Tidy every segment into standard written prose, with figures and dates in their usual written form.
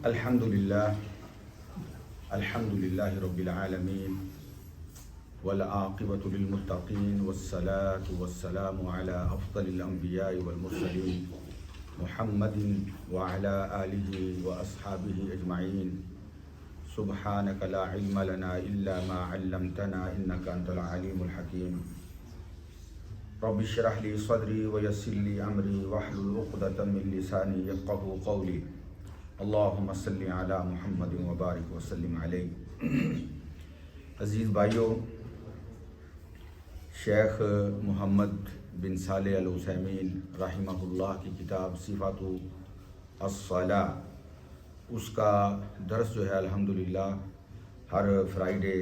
الحمدللہ رب العالمین والعاقبۃ للمتقین والصلاة والسلام علی افضل الانبیاء والمرسلین محمد وعلی آلہ واصحابہ اجمعین سبحانک لا علم لنا الا ما علمتنا انک انت العلیم الحکیم رب اشرح لی صدری ویسر لی امری واحلل عقدۃ من لسانی یفقہوا قولی اللہم صلی علی محمد وبارک وسلم علیہ۔ عزیز بھائیوں، شیخ محمد بن صالح العثیمین رحمہ اللہ کی کتاب صفات الصلاۃ، اس کا درس جو ہے الحمدللہ ہر فرائیڈے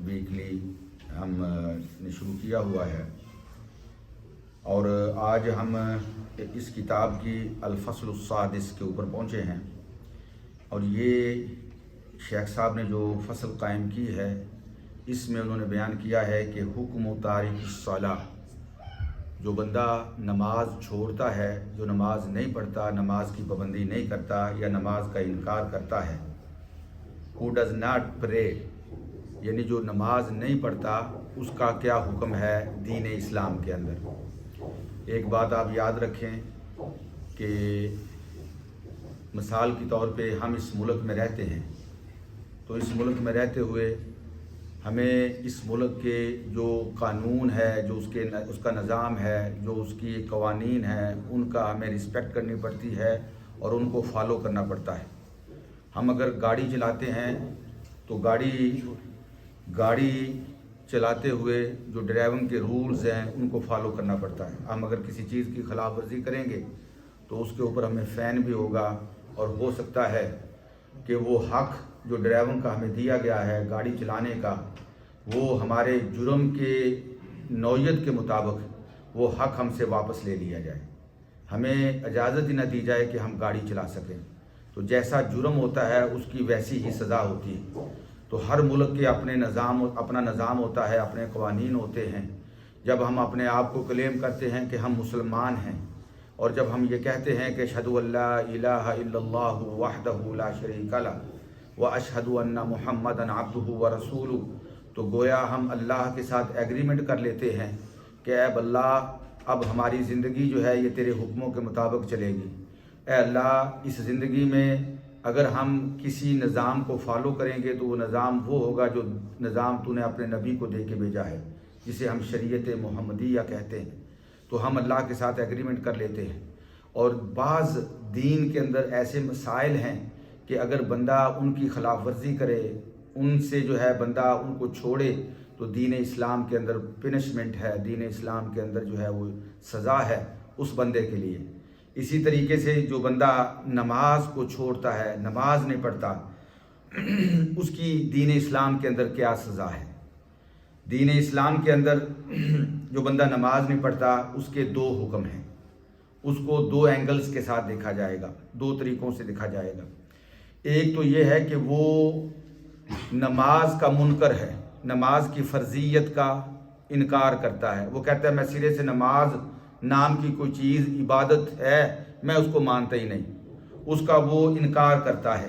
ویکلی ہم نے شروع کیا ہوا ہے، اور آج ہم اس کتاب کی الفصل السادس کے اوپر پہنچے ہیں، اور یہ شیخ صاحب نے جو فصل قائم کی ہے اس میں انہوں نے بیان کیا ہے کہ حکم و تارک الصلاۃ، جو بندہ نماز چھوڑتا ہے، جو نماز نہیں پڑھتا، نماز کی پابندی نہیں کرتا یا نماز کا انکار کرتا ہے، who does not pray، یعنی جو نماز نہیں پڑھتا، اس کا کیا حکم ہے دین اسلام کے اندر۔ ایک بات آپ یاد رکھیں کہ مثال کے طور پہ ہم اس ملک میں رہتے ہیں، تو اس ملک میں رہتے ہوئے ہمیں اس ملک کے جو قانون ہے، جو اس کا نظام ہے، جو اس کی قوانین ہیں، ان کا ہمیں رسپیکٹ کرنی پڑتی ہے اور ان کو فالو کرنا پڑتا ہے۔ ہم اگر گاڑی چلاتے ہیں تو گاڑی چلاتے ہوئے جو ڈرائیونگ کے رولز ہیں ان کو فالو کرنا پڑتا ہے۔ ہم اگر کسی چیز کی خلاف ورزی کریں گے تو اس کے اوپر ہمیں فین بھی ہوگا، اور ہو سکتا ہے کہ وہ حق جو ڈرائیونگ کا ہمیں دیا گیا ہے گاڑی چلانے کا، وہ ہمارے جرم کے نوعیت کے مطابق وہ حق ہم سے واپس لے لیا جائے، ہمیں اجازت ہی نہ دی جائے کہ ہم گاڑی چلا سکیں۔ تو جیسا جرم ہوتا ہے اس کی ویسی ہی سزا ہوتی ہے۔ تو ہر ملک کے اپنا نظام ہوتا ہے، اپنے قوانین ہوتے ہیں۔ جب ہم اپنے آپ کو کلیم کرتے ہیں کہ ہم مسلمان ہیں، اور جب ہم یہ کہتے ہیں کہ اشہد ان لا الہ الا اللہ وحدہ لا شریک لہ واشہد ان محمدا عبدہ ورسولہ، تو گویا ہم اللہ کے ساتھ ایگریمنٹ کر لیتے ہیں کہ اے اللہ، اب ہماری زندگی جو ہے یہ تیرے حکموں کے مطابق چلے گی۔ اے اللہ، اس زندگی میں اگر ہم کسی نظام کو فالو کریں گے تو وہ نظام وہ ہوگا جو نظام تو نے اپنے نبی کو دے کے بھیجا ہے، جسے ہم شریعت محمدیہ کہتے ہیں۔ تو ہم اللہ کے ساتھ ایگریمنٹ کر لیتے ہیں، اور بعض دین کے اندر ایسے مسائل ہیں کہ اگر بندہ ان کی خلاف ورزی کرے، ان سے جو ہے بندہ ان کو چھوڑے، تو دین اسلام کے اندر پنشمنٹ ہے، دین اسلام کے اندر جو ہے وہ سزا ہے اس بندے کے لیے۔ اسی طریقے سے جو بندہ نماز کو چھوڑتا ہے، نماز نہیں پڑھتا، اس کی دین اسلام کے اندر کیا سزا ہے؟ دین اسلام کے اندر جو بندہ نماز نہیں پڑھتا اس کے دو حکم ہیں، اس کو دو اینگلز کے ساتھ دیکھا جائے گا، دو طریقوں سے دیکھا جائے گا۔ ایک تو یہ ہے کہ وہ نماز کا منکر ہے، نماز کی فرضیت کا انکار کرتا ہے، وہ کہتا ہے میں سرے سے نماز نام کی کوئی چیز عبادت ہے میں اس کو مانتا ہی نہیں، اس کا وہ انکار کرتا ہے۔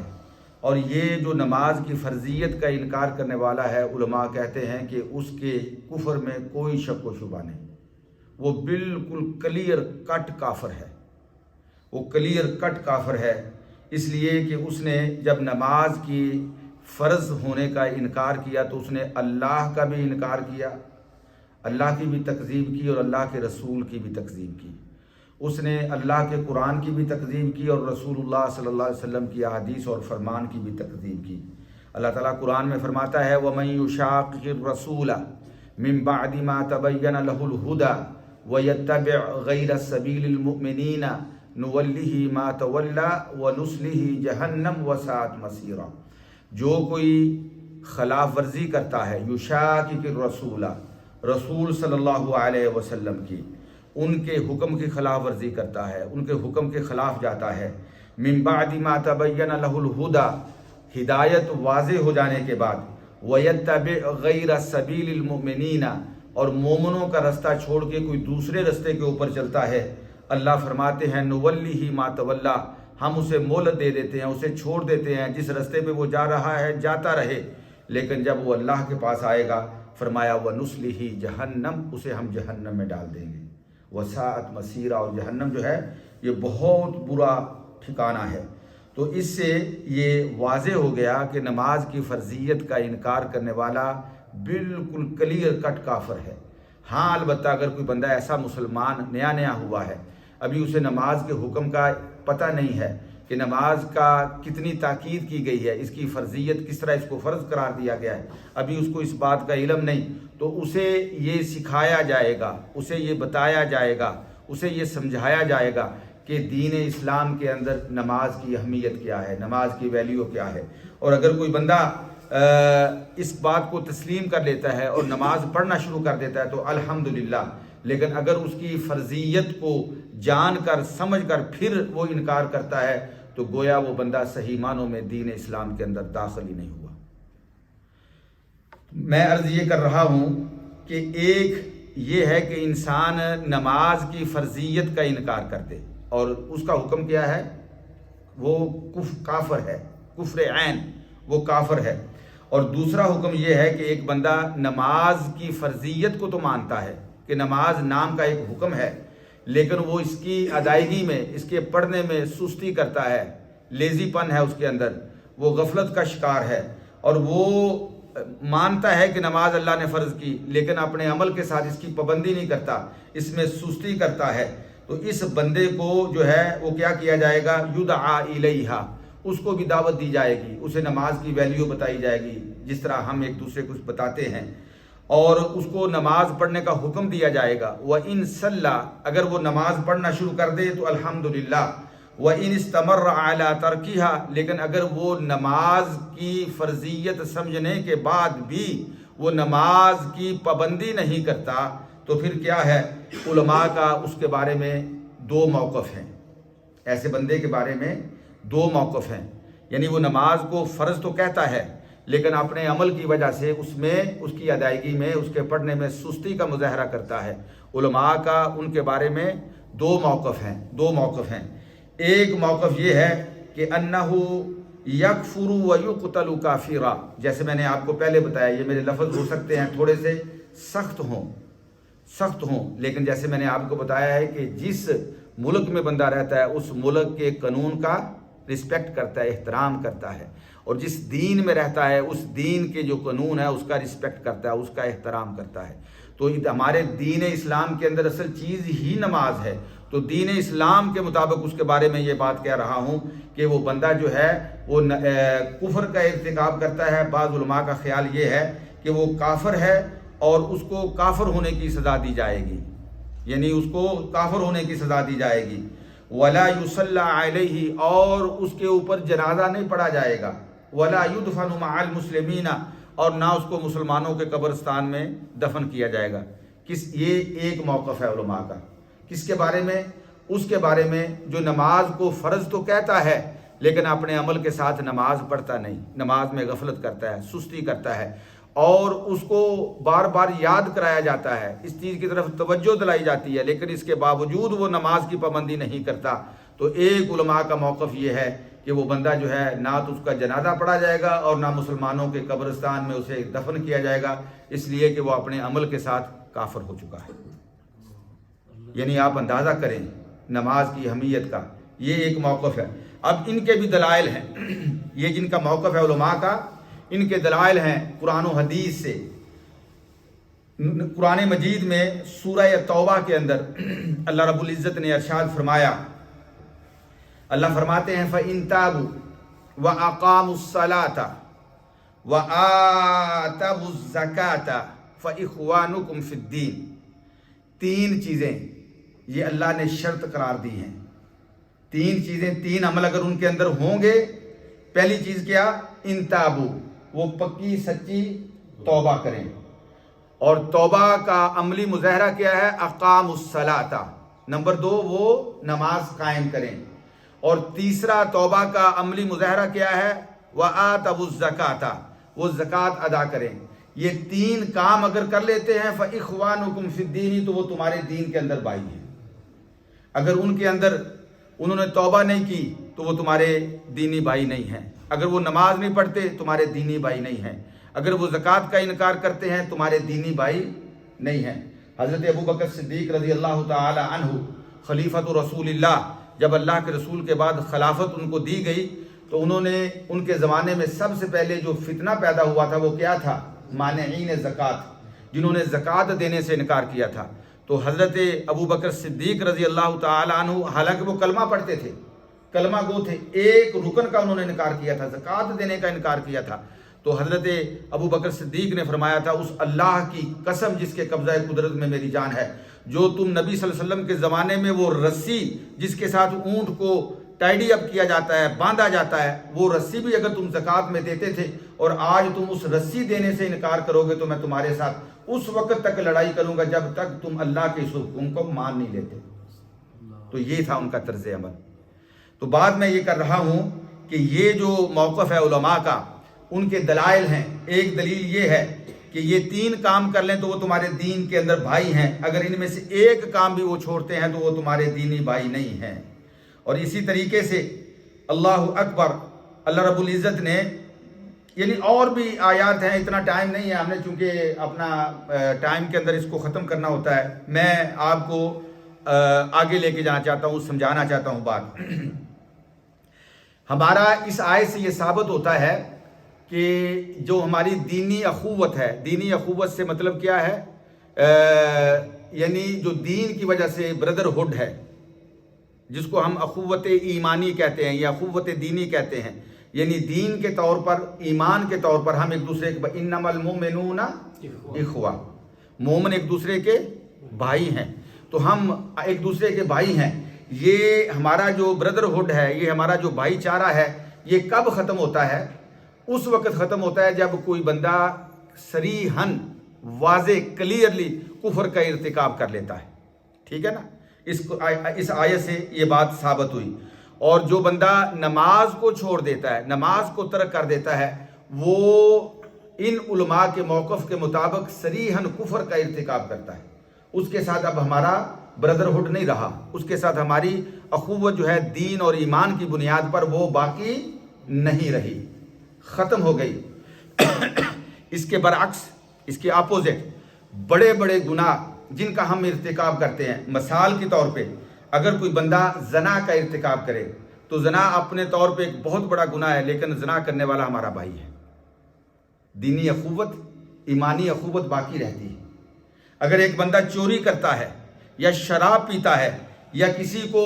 اور یہ جو نماز کی فرضیت کا انکار کرنے والا ہے، علماء کہتے ہیں کہ اس کے کفر میں کوئی شک و شبہ نہیں، وہ بالکل کلیئر کٹ کافر ہے، وہ کلیئر کٹ کافر ہے، اس لیے کہ اس نے جب نماز کی فرض ہونے کا انکار کیا تو اس نے اللہ کا بھی انکار کیا، اللہ کی بھی تکذیب کی اور اللہ کے رسول کی بھی تکذیب کی۔ اس نے اللہ کے قرآن کی بھی تکذیب کی اور رسول اللہ صلی اللہ علیہ وسلم کی احادیث اور فرمان کی بھی تکذیب کی۔ اللہ تعالیٰ قرآن میں فرماتا ہے وَمَن يُشَاقِقِ الرَّسُولَ مِن بَعْدِ مَا تَبَيَّنَ لَهُ الْهُدَى وَيَتَّبِعْ غَيْرَ سَبِيلِ الْمُؤْمِنِينَ نُوَلِّهِ مَا تَوَلَّى وَنُصْلِهِ جَهَنَّمَ وَسَاءَتْ مَصِيرًا، جو کوئی خلاف ورزی کرتا ہے، يُشَاقِقِ الرَّسُولَ، رسول صلی اللہ علیہ وسلم کی، ان کے حکم کی خلاف ورزی کرتا ہے، ان کے حکم کے خلاف جاتا ہے، من بعد ما تبین لہ الہدی، ہدایت واضح ہو جانے کے بعد، ویتبع غیر سبیل المؤمنین، اور مومنوں کا رستہ چھوڑ کے کوئی دوسرے رستے کے اوپر چلتا ہے، اللہ فرماتے ہیں نولیہ ما تولی، ہم اسے مہلت دے دیتے ہیں، اسے چھوڑ دیتے ہیں، جس راستے پہ وہ جا رہا ہے جاتا رہے، لیکن جب وہ اللہ کے پاس آئے گا فرمایا وَنُصْلِهِ جہنم، اسے ہم جہنم میں ڈال دیں گے، وَسَاءَتْ مَصِيرًا، اور جہنم جو ہے یہ بہت برا ٹھکانہ ہے۔ تو اس سے یہ واضح ہو گیا کہ نماز کی فرضیت کا انکار کرنے والا بالکل کلیئر کٹ کافر ہے۔ ہاں البتہ اگر کوئی بندہ ایسا مسلمان نیا ہوا ہے، ابھی اسے نماز کے حکم کا پتہ نہیں ہے کہ نماز کا کتنی تاکید کی گئی ہے، اس کی فرضیت کس طرح اس کو فرض قرار دیا گیا ہے، ابھی اس کو اس بات کا علم نہیں، تو اسے یہ سکھایا جائے گا، اسے یہ بتایا جائے گا، اسے یہ سمجھایا جائے گا کہ دین اسلام کے اندر نماز کی اہمیت کیا ہے، نماز کی ویلیو کیا ہے۔ اور اگر کوئی بندہ اس بات کو تسلیم کر لیتا ہے اور نماز پڑھنا شروع کر دیتا ہے تو الحمدللہ، لیکن اگر اس کی فرضیت کو جان کر سمجھ کر پھر وہ انکار کرتا ہے تو گویا وہ بندہ صحیح معنوں میں دین اسلام کے اندر داخل ہی نہیں ہوا۔ میں عرض یہ کر رہا ہوں کہ ایک یہ ہے کہ انسان نماز کی فرضیت کا انکار کر دے اور اس کا حکم کیا ہے، وہ کافر ہے، کفر عین، وہ کافر ہے۔ اور دوسرا حکم یہ ہے کہ ایک بندہ نماز کی فرضیت کو تو مانتا ہے کہ نماز نام کا ایک حکم ہے، لیکن وہ اس کی ادائیگی میں، اس کے پڑھنے میں سستی کرتا ہے، لیزی پن ہے اس کے اندر، وہ غفلت کا شکار ہے، اور وہ مانتا ہے کہ نماز اللہ نے فرض کی لیکن اپنے عمل کے ساتھ اس کی پابندی نہیں کرتا، اس میں سستی کرتا ہے، تو اس بندے کو جو ہے وہ کیا کیا جائے گا، یدعا الیہا، اس کو بھی دعوت دی جائے گی، اسے نماز کی ویلیو بتائی جائے گی جس طرح ہم ایک دوسرے کو بتاتے ہیں، اور اس کو نماز پڑھنے کا حکم دیا جائے گا۔ وَإِن صَلَّى، اگر وہ نماز پڑھنا شروع کر دے تو الحمدللہ، وَإِنِ اسْتَمَرَّ عَلَى تَرْكِهَا، لیکن اگر وہ نماز کی فرضیت سمجھنے کے بعد بھی وہ نماز کی پابندی نہیں کرتا تو پھر کیا ہے، علماء کا اس کے بارے میں دو موقف ہیں، ایسے بندے کے بارے میں دو موقف ہیں، یعنی وہ نماز کو فرض تو کہتا ہے لیکن اپنے عمل کی وجہ سے اس میں، اس کی ادائیگی میں، اس کے پڑھنے میں سستی کا مظاہرہ کرتا ہے۔ علماء کا ان کے بارے میں دو موقف ہیں۔ ایک موقف یہ ہے کہ انہو یکفر ویقتل کافرا، جیسے میں نے آپ کو پہلے بتایا، یہ میرے لفظ ہو سکتے ہیں تھوڑے سے سخت ہوں، لیکن جیسے میں نے آپ کو بتایا ہے کہ جس ملک میں بندہ رہتا ہے اس ملک کے قانون کا رسپیکٹ کرتا ہے، احترام کرتا ہے، اور جس دین میں رہتا ہے اس دین کے جو قانون ہے اس کا رسپیکٹ کرتا ہے، اس کا احترام کرتا ہے۔ تو ہمارے دین اسلام کے اندر اصل چیز ہی نماز ہے، تو دین اسلام کے مطابق اس کے بارے میں یہ بات کہہ رہا ہوں کہ وہ بندہ جو ہے وہ کفر کا ارتکاب کرتا ہے۔ بعض علماء کا خیال یہ ہے کہ وہ کافر ہے اور اس کو کافر ہونے کی سزا دی جائے گی، یعنی اس کو کافر ہونے کی سزا دی جائے گی۔ وَلَا يُصَلَّى عَلَيْهِ، اور اس کے اوپر جنازہ نہیں پڑھا جائے گا۔ وَلَا يُدْفَنُ مَعَ الْمُسْلِمِينَ، اور نہ اس کو مسلمانوں کے قبرستان میں دفن کیا جائے گا۔ یہ ایک موقف ہے علماء کا۔ کس کے بارے میں؟ اس کے بارے میں جو نماز کو فرض تو کہتا ہے لیکن اپنے عمل کے ساتھ نماز پڑھتا نہیں، نماز میں غفلت کرتا ہے، سستی کرتا ہے، اور اس کو بار بار یاد کرایا جاتا ہے، اس چیز کی طرف توجہ دلائی جاتی ہے، لیکن اس کے باوجود وہ نماز کی پابندی نہیں کرتا۔ تو ایک علماء کا موقف یہ ہے کہ وہ بندہ جو ہے نہ تو اس کا جنازہ پڑھا جائے گا اور نہ مسلمانوں کے قبرستان میں اسے دفن کیا جائے گا، اس لیے کہ وہ اپنے عمل کے ساتھ کافر ہو چکا ہے۔ یعنی آپ اندازہ کریں نماز کی اہمیت کا، یہ ایک موقف ہے۔ اب ان کے بھی دلائل ہیں، یہ جن کا موقف ہے علماء کا، ان کے دلائل ہیں قرآن و حدیث سے۔ قرآن مجید میں سورہ توبہ کے اندر اللہ رب العزت نے ارشاد فرمایا، اللہ فرماتے ہیں فَإِن تَابُوا وَأَقَامُوا الصَّلَاةَ وَآتَوُا الزَّكَاةَ فَإِخْوَانُكُمْ فِي الدِّينِ، تین چیزیں یہ اللہ نے شرط قرار دی ہیں، تین چیزیں، تین عمل اگر ان کے اندر ہوں گے، پہلی چیز کیا، ان تابو، وہ پکی سچی توبہ کریں، اور توبہ کا عملی مظاہرہ کیا ہے، اقام الصلاۃ، نمبر دو وہ نماز قائم کریں، اور تیسرا توبہ کا عملی مظاہرہ کیا ہے، وآتوا الزکاۃ، وہ زکوٰۃ ادا کریں۔ یہ تین کام اگر کر لیتے ہیں فإخوانکم فی الدین، تو وہ تمہارے دین کے اندر بھائی ہیں۔ اگر ان کے اندر انہوں نے توبہ نہیں کی تو وہ تمہارے دینی بھائی نہیں ہیں، اگر وہ نماز نہیں پڑھتے تمہارے دینی بھائی نہیں ہیں، اگر وہ زکوٰۃ کا انکار کرتے ہیں تمہارے دینی بھائی نہیں ہیں۔ حضرت ابو بکر صدیق رضی اللہ تعالی عنہ خلیفۃ رسول اللہ، جب اللہ کے رسول کے بعد خلافت ان کو دی گئی تو انہوں نے ان کے زمانے میں سب سے پہلے جو فتنہ پیدا ہوا تھا وہ کیا تھا؟ مانعین زکوٰۃ، جنہوں نے زکوٰۃ دینے سے انکار کیا تھا۔ تو حضرت ابو بکر صدیق رضی اللہ تعالی عنہ، حالانکہ وہ کلمہ پڑھتے تھے، کلمہ گو تھے، ایک رکن کا انہوں نے انکار کیا تھا، زکوٰۃ دینے کا انکار کیا تھا۔ تو حضرت ابو بکر صدیق نے فرمایا تھا، اس اللہ کی قسم جس کے قبضہ قدرت میں میری جان ہے، جو تم نبی صلی اللہ علیہ وسلم کے زمانے میں وہ رسی جس کے ساتھ اونٹ کو ٹائڈی اپ کیا جاتا ہے، باندھا جاتا ہے، وہ رسی بھی اگر تم زکوٰۃ میں دیتے تھے اور آج تم اس رسی دینے سے انکار کرو گے تو میں تمہارے ساتھ اس وقت تک لڑائی کروں گا جب تک تم اللہ کے اس حکم کو مان نہیں لیتے۔ تو یہ تھا ان کا طرز عمل۔ تو بعد میں یہ کر رہا ہوں کہ یہ جو موقف ہے علماء کا، ان کے دلائل ہیں۔ ایک دلیل یہ ہے کہ یہ 3 کام کر لیں تو وہ تمہارے دین کے اندر بھائی ہیں، اگر ان میں سے ایک کام بھی وہ چھوڑتے ہیں تو وہ تمہارے دینی بھائی نہیں ہیں۔ اور اسی طریقے سے اللہ اکبر، اللہ رب العزت نے، یعنی اور بھی آیات ہیں، اتنا ٹائم نہیں ہے، ہم نے چونکہ اپنا ٹائم کے اندر اس کو ختم کرنا ہوتا ہے۔ میں آپ کو آگے لے کے جانا چاہتا ہوں، سمجھانا چاہتا ہوں بات۔ ہمارا اس آیت سے یہ ثابت ہوتا ہے کہ جو ہماری دینی اخوت ہے، دینی اخوت سے مطلب کیا ہے؟ یعنی جو دین کی وجہ سے بردرہڈ ہے، جس کو ہم اخوت ایمانی کہتے ہیں یا اخوت دینی کہتے ہیں، یعنی دین کے طور پر، ایمان کے طور پر ہم ایک دوسرے کے، انما المؤمنون اخوہ، مومن ایک دوسرے کے بھائی ہیں، تو ہم ایک دوسرے کے بھائی ہیں۔ یہ ہمارا جو بردرہڈ ہے، یہ ہمارا جو بھائی چارہ ہے، یہ کب ختم ہوتا ہے؟ اس وقت ختم ہوتا ہے جب کوئی بندہ صریحاً، واضح، کلیئرلی کفر کا ارتکاب کر لیتا ہے۔ ٹھیک ہے نا؟ اس آیت سے یہ بات ثابت ہوئی۔ اور جو بندہ نماز کو چھوڑ دیتا ہے، نماز کو ترک کر دیتا ہے، وہ ان علماء کے موقف کے مطابق صریحاً کفر کا ارتکاب کرتا ہے۔ اس کے ساتھ اب ہمارا بردرہڈ نہیں رہا، اس کے ساتھ ہماری اخوت جو ہے دین اور ایمان کی بنیاد پر وہ باقی نہیں رہی، ختم ہو گئی۔ اس کے برعکس، اس کے اپوزٹ، بڑے بڑے گناہ جن کا ہم ارتکاب کرتے ہیں، مثال کے طور پہ اگر کوئی بندہ زنا کا ارتکاب کرے تو زنا اپنے طور پہ ایک بہت بڑا گناہ ہے، لیکن زنا کرنے والا ہمارا بھائی ہے، دینی اخوت، ایمانی اخوت باقی رہتی ہے۔ اگر ایک بندہ چوری کرتا ہے یا شراب پیتا ہے یا کسی کو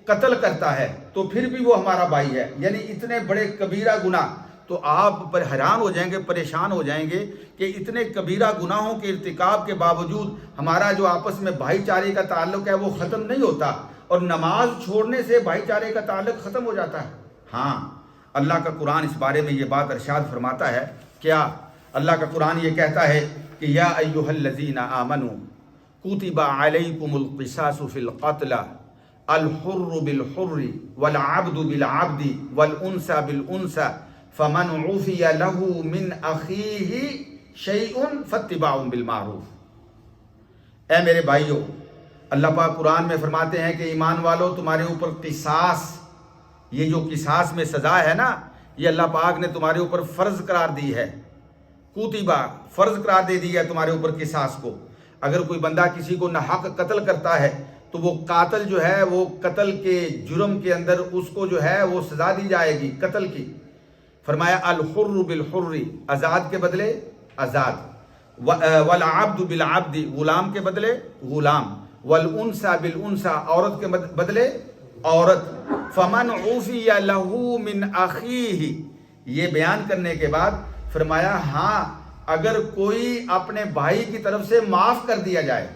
قتل کرتا ہے تو پھر بھی وہ ہمارا بھائی ہے، یعنی اتنے بڑے کبیرہ گناہ۔ تو آپ پر حیران ہو جائیں گے، پریشان ہو جائیں گے کہ اتنے کبیرہ گناہوں کے ارتکاب کے باوجود ہمارا جو آپس میں بھائی چارے کا تعلق ہے وہ ختم نہیں ہوتا، اور نماز چھوڑنے سے بھائی چارے کا تعلق ختم ہو جاتا ہے۔ ہاں، اللہ کا قرآن اس بارے میں یہ بات ارشاد فرماتا ہے۔ کیا؟ اللہ کا قرآن یہ کہتا ہے کہ یا ایھا الذین آمنوا کتب علیکم القصاص فی القتل الحر بالحر والعبد بالعبد والانثى بالانثى فمن عفی له من اخیہ شیء فاتباع بالمعروف۔ اے میرے بھائیو، اللہ پاک قرآن میں فرماتے ہیں کہ ایمان والو، تمہارے اوپر قصاص، یہ جو قصاص میں سزا ہے نا، یہ اللہ پاک نے تمہارے اوپر فرض قرار دی ہے۔ کتبہ، فرض قرار دے دی ہے تمہارے اوپر قصاص کو۔ اگر کوئی بندہ کسی کو ناحق قتل کرتا ہے تو وہ قاتل جو ہے وہ قتل کے جرم کے اندر اس کو جو ہے وہ سزا دی جائے گی قتل کی۔ فرمایا الحر بالحر، آزاد کے بدلے آزاد، والعبد بالعبد، غلام کے بدلے غلام، والانثى بالانثى، عورت کے بدلے عورت۔ فمن عفی له من اخیہ، یہ بیان کرنے کے بعد فرمایا ہاں، اگر کوئی اپنے بھائی کی طرف سے معاف کر دیا جائے،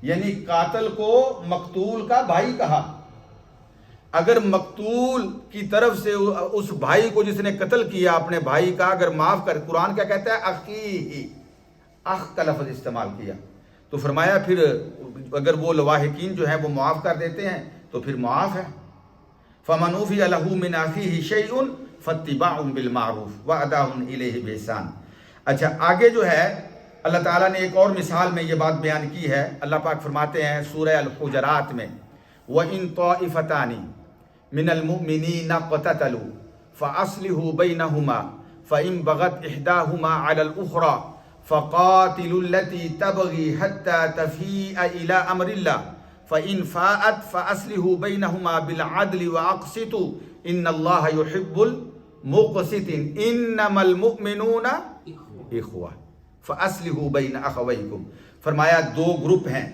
یعنی قاتل کو مقتول کا بھائی کہا، اگر مقتول کی طرف سے اس بھائی کو جس نے قتل کیا اپنے بھائی کا اگر معاف کر، قرآن کیا کہتا ہے؟ اخی، اخ کا لفظ استعمال کیا، تو فرمایا پھر اگر وہ لواحقین جو ہیں وہ معاف کر دیتے ہیں تو پھر معاف ہے۔ فمن عفی له من اخیہ شیء فاتباع بالمعروف واداء الیہ باحسان۔ اچھا، آگے جو ہے اللہ تعالیٰ نے ایک اور مثال میں یہ بات بیان کی ہے۔ اللہ پاک فرماتے ہیں سورہ الحجرات میں، وَإِن طَائِفَتَانِ مِنَ الْمُؤْمِنِينَ اقْتَتَلُوا فَأَصْلِحُوا بَيْنَهُمَا فَإِن بَغَتْ إِحْدَاهُمَا عَلَى الْأُخْرَى فَقَاتِلُوا الَّتِي تَبْغِي حَتَّى تَفِيءَ إِلَى أَمْرِ اللَّهِ فَإِن فَاءَتْ فَأَصْلِحُوا بَيْنَهُمَا بِالْعَدْلِ وَأَقْسِطُوا إِنَّ اللَّهَ يُحِبُّ الْمُقْسِطِينَ إِنَّمَا الْمُؤْمِنُونَ اخوہ فَأَصْلِحُوا بَيْنَ أَخَوَيْكُمْ. فرمایا دو گروپ ہیں،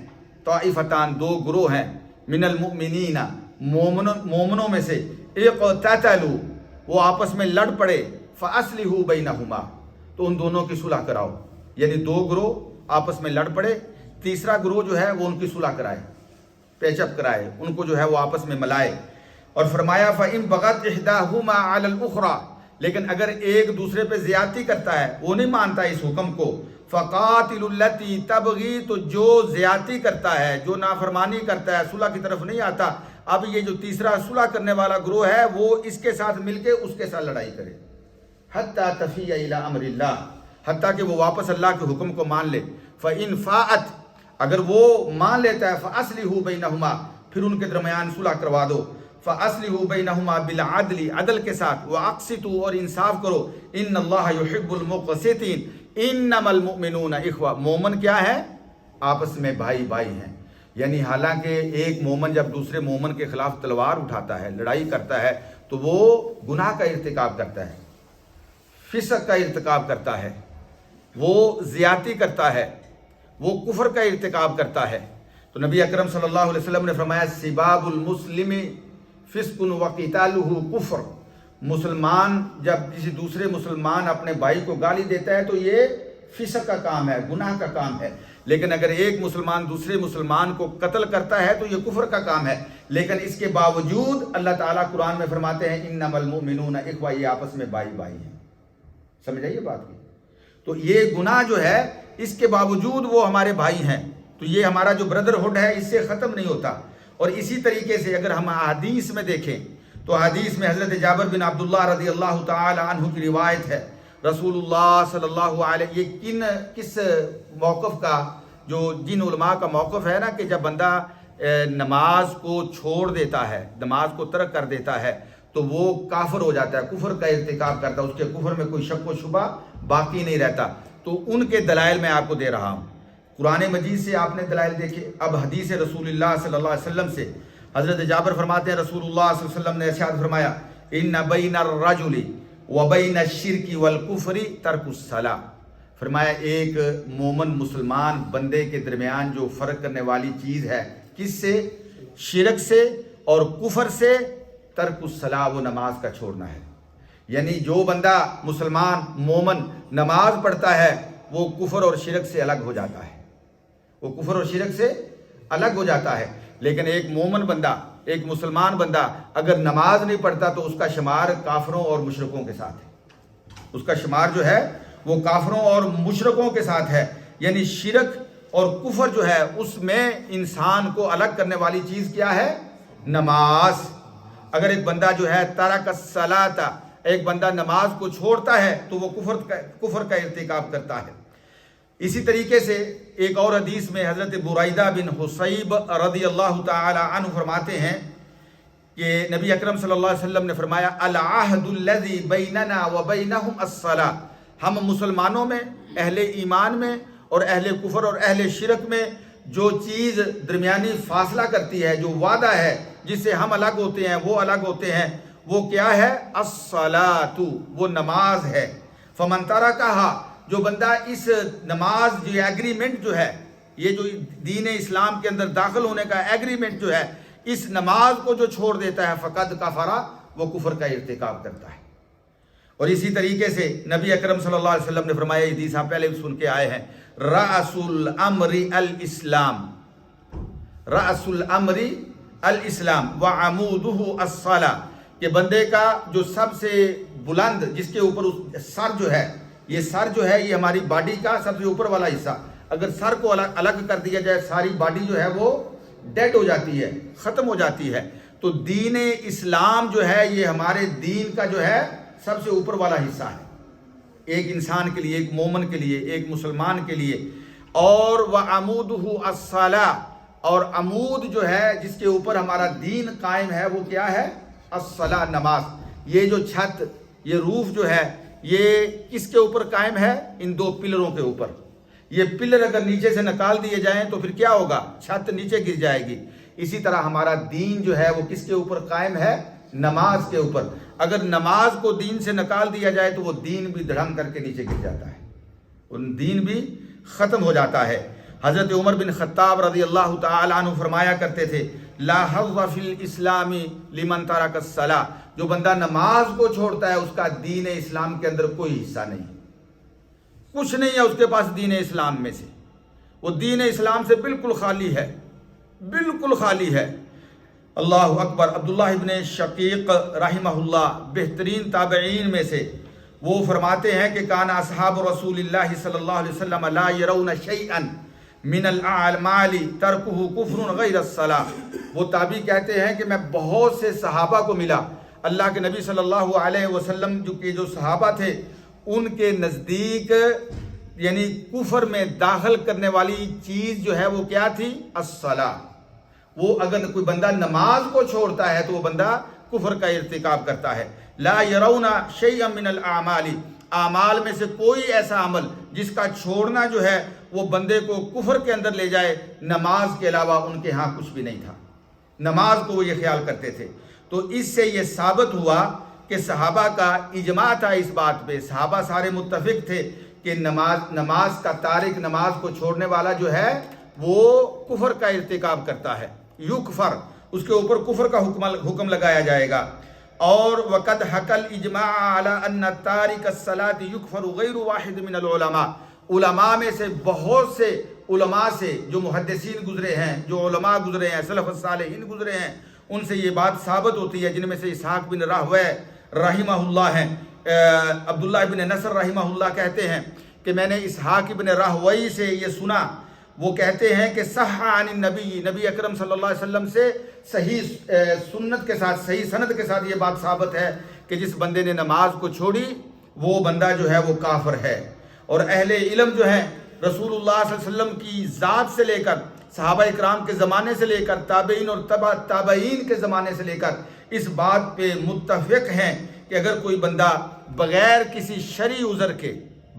طائفتان دو گروہ ہیں، من المؤمنین مومنوں میں سے، اقتتلوا وہ آپس میں لڑ پڑے، فَأَصْلِحُوا بَيْنَهُمَا تو ان دونوں کی صلح کراؤ. یعنی دو گروہ آپس میں لڑ پڑے، تیسرا گروہ جو ہے وہ ان کی صلح کرائے، پیچ اپ کرائے، ان کو جو ہے وہ آپس میں ملائے. اور فرمایا فَإِن بَغَتْ إِحْدَاهُمَا عَلَى الْأُخْرَى لیکن اگر ایک دوسرے پہ زیادتی کرتا ہے، وہ نہیں مانتا اس حکم کو، فَقَاتِلُوا الَّتِي تَبْغِي تو جو زیادتی کرتا ہے، جو نافرمانی کرتا ہے، صلح کی طرف نہیں آتا، اب یہ جو تیسرا صلح کرنے والا گروہ ہے وہ اس کے ساتھ مل کے اس کے ساتھ لڑائی کرے، حَتَّى تَفِيَ إِلَى أَمْرِ اللَّهِ حتیٰ کہ وہ واپس اللہ کے حکم کو مان لے. فَإِن فَاءَتْ اگر وہ مان لیتا ہے، فَأَصْلِحُوا بَيْنَهُمَا پھر ان کے درمیان صلح کروا دو، فَأَصْلِحُوا بَيْنَهُمَا بِالْعَدْلِ عدل کے ساتھ، وَأَقْسِطُوا اور انصاف کرو، إِنَّ اللَّهَ يُحِبُّ الْمُقْسِطِينَ إِنَّمَا الْمُؤْمِنُونَ اخوہ. مومن کیا ہے؟ آپس میں بھائی بھائی ہیں. یعنی حالانکہ ایک مومن جب دوسرے مومن کے خلاف تلوار اٹھاتا ہے، لڑائی کرتا ہے، تو وہ گناہ کا ارتکاب کرتا ہے، فسق کا ارتکاب کرتا ہے، وہ زیادتی کرتا ہے، وہ کفر کا ارتکاب کرتا ہے. تو نبی اکرم صلی اللہ علیہ وسلم نے فرمایا سباب المسلم فسق وقتالہ کفر. مسلمان جب کسی دوسرے مسلمان اپنے بھائی کو گالی دیتا ہے تو یہ فسق کا کام ہے، گناہ کا کام ہے. لیکن اگر ایک مسلمان دوسرے مسلمان کو قتل کرتا ہے تو یہ کفر کا کام ہے. لیکن اس کے باوجود اللہ تعالیٰ قرآن میں فرماتے ہیں انما المؤمنون اخوہ، یہ آپس میں بھائی بھائی ہیں. سمجھ آئیے بات کی؟ تو یہ گناہ جو ہے اس کے باوجود وہ ہمارے بھائی ہیں، تو یہ ہمارا جو بردرہڈ ہے اس سے ختم نہیں ہوتا. اور اسی طریقے سے اگر ہم حدیث میں دیکھیں تو حدیث میں حضرت جابر بن عبداللہ رضی اللہ تعالی عنہ کی روایت ہے، رسول اللہ صلی اللہ علیہ، یہ کس موقف کا، جو جن علماء کا موقف ہے نا کہ جب بندہ نماز کو چھوڑ دیتا ہے، نماز کو ترک کر دیتا ہے تو وہ کافر ہو جاتا ہے، کفر کا ارتکاب کرتا ہے، اس کے کفر میں کوئی شک و شبہ باقی نہیں رہتا. تو ان کے دلائل میں آپ کو دے رہا ہوں. قرآن مجید سے آپ نے دلائل دیکھے. اب حدیث رسول اللہ صلی اللہ علیہ وسلم سے حضرت جابر فرماتے ہیں رسول اللہ صلی اللہ علیہ وسلم نے ارشاد فرمایا ان بین الرجل وبین الشرک والکفر ترک الصلاۃ. فرمایا ایک مومن مسلمان بندے کے درمیان جو فرق کرنے والی چیز ہے، کس سے؟ شرک سے اور کفر سے، ترک الصلاۃ، وہ نماز کا چھوڑنا ہے. یعنی جو بندہ مسلمان مومن نماز پڑھتا ہے وہ کفر اور شرک سے الگ ہو جاتا ہے، وہ کفر اور شرک سے الگ ہو جاتا ہے. لیکن ایک مومن بندہ، ایک مسلمان بندہ اگر نماز نہیں پڑھتا تو اس کا شمار کافروں اور مشرکوں کے ساتھ ہے، اس کا شمار جو ہے وہ کافروں اور مشرکوں کے ساتھ ہے. یعنی شرک اور کفر جو ہے اس میں انسان کو الگ کرنے والی چیز کیا ہے؟ نماز. اگر ایک بندہ جو ہے ترک الصلاۃ، ایک بندہ نماز کو چھوڑتا ہے تو وہ کفر کا ارتکاب کرتا ہے. اسی طریقے سے ایک اور حدیث میں حضرت برائدہ بن حصیب رضی اللہ تعالی عنہ فرماتے ہیں کہ نبی اکرم صلی اللہ علیہ وسلم نے فرمایا العہد الذی بیننا وبینہم الصلاۃ. ہم مسلمانوں میں، اہل ایمان میں اور اہل کفر اور اہل شرک میں جو چیز درمیانی فاصلہ کرتی ہے، جو وعدہ ہے جس سے ہم الگ ہوتے ہیں، وہ الگ ہوتے ہیں، وہ کیا ہے؟ الصلاۃ، وہ نماز ہے. فمن ترکھا، جو بندہ اس نماز جو ایگریمنٹ جو ہے، یہ جو دین اسلام کے اندر داخل ہونے کا ایگریمنٹ جو ہے، اس نماز کو جو چھوڑ دیتا ہے فقد کفر، وہ کفر کا ارتکاب کرتا ہے. اور اسی طریقے سے نبی اکرم صلی اللہ علیہ وسلم نے فرمایا، یہ حدیث آپ پہلے بھی سن کے آئے ہیں، رأس الامر الاسلام، رأس الامر الاسلام وعمودہ الصلاۃ، کہ بندے کا جو سب سے بلند، جس کے اوپر سر جو ہے، یہ سر جو ہے یہ ہماری باڈی کا سب سے اوپر والا حصہ، اگر سر کو الگ کر دیا جائے ساری باڈی جو ہے وہ ڈیڈ ہو جاتی ہے، ختم ہو جاتی ہے. تو دین اسلام جو ہے یہ ہمارے دین کا جو ہے سب سے اوپر والا حصہ ہے، ایک انسان کے لیے، ایک مومن کے لیے، ایک مسلمان کے لیے. اور وعمودہ الصلاۃ، اور عمود جو ہے جس کے اوپر ہمارا دین قائم ہے وہ کیا ہے؟ الصلاۃ، نماز۔ یہ جو چھت، یہ روف جو ہے، یہ کس کے اوپر قائم ہے؟ ان دو پلروں کے اوپر۔ یہ پلر اگر نیچے سے نکال دیے جائیں تو پھر کیا ہوگا؟ چھت نیچے گر جائے گی۔ اسی طرح ہمارا دین جو ہے وہ کس کے اوپر قائم ہے؟ نماز کے اوپر۔ اگر نماز کو دین سے نکال دیا جائے تو وہ دین بھی دھڑم کر کے نیچے گر جاتا ہے، ان دین بھی ختم ہو جاتا ہے۔ حضرت عمر بن خطاب رضی اللہ تعالیٰ عنہ فرمایا کرتے تھے، لا حظ فی الاسلام لمن ترک الصلاۃ، جو بندہ نماز کو چھوڑتا ہے اس کا دین اسلام کے اندر کوئی حصہ نہیں، کچھ نہیں ہے اس کے پاس دین اسلام میں سے، وہ دین اسلام سے بالکل خالی ہے، بالکل خالی ہے۔ اللہ اکبر۔ عبداللہ ابن شقیق رحمہ اللہ بہترین تابعین میں سے، وہ فرماتے ہیں کہ کان اصحاب رسول اللہ صلی اللہ علیہ وسلم لا يرون شیئا من الاعمال ترکہ کفر غیر الصلاۃ۔ وہ تابعی کہتے ہیں کہ میں بہت سے صحابہ کو ملا، اللہ کے نبی صلی اللہ علیہ وسلم جو صحابہ تھے ان کے نزدیک یعنی کفر میں داخل کرنے والی چیز جو ہے وہ کیا تھی؟ الصلاۃ۔ وہ اگر کوئی بندہ نماز کو چھوڑتا ہے تو وہ بندہ کفر کا ارتکاب کرتا ہے۔ لا يرون شیئا من الاعمال، اعمال میں سے کوئی ایسا عمل جس کا چھوڑنا جو ہے وہ بندے کو کفر کے اندر لے جائے، نماز کے علاوہ ان کے ہاں کچھ بھی نہیں تھا، نماز کو وہ یہ خیال کرتے تھے۔ تو اس سے یہ ثابت ہوا کہ صحابہ کا اجماع تھا اس بات پہ، صحابہ سارے متفق تھے کہ نماز کا تارک، نماز کو چھوڑنے والا جو ہے وہ کفر کا ارتکاب کرتا ہے، یکفر، اس کے اوپر کفر کا حکم لگایا جائے گا۔ اور وقد حکى الاجماع على ان تارک الصلاۃ یکفر غیر واحد من العلماء، علماء میں سے بہت سے علماء سے، جو محدثین گزرے ہیں، جو علماء گزرے ہیں، سلف الصالحین گزرے ہیں، ان سے یہ بات ثابت ہوتی ہے، جن میں سے اسحاق بن راہویہ رحمہ اللہ ہیں۔ عبداللہ بن نصر رحمہ اللہ کہتے ہیں کہ میں نے اسحاق بن راہویہ سے یہ سنا، وہ کہتے ہیں کہ صح عن النبی، نبی اکرم صلی اللہ علیہ وسلم سے صحیح سنت کے ساتھ، صحیح سند کے ساتھ یہ بات ثابت ہے کہ جس بندے نے نماز کو چھوڑی وہ بندہ جو ہے وہ کافر ہے۔ اور اہل علم جو ہیں رسول اللہ صلی اللہ علیہ وسلم کی ذات سے لے کر، صحابہ اکرام کے زمانے سے لے کر، تابعین اور تبع تابعین کے زمانے سے لے کر اس بات پہ متفق ہیں کہ اگر کوئی بندہ بغیر کسی شرعی عذر کے،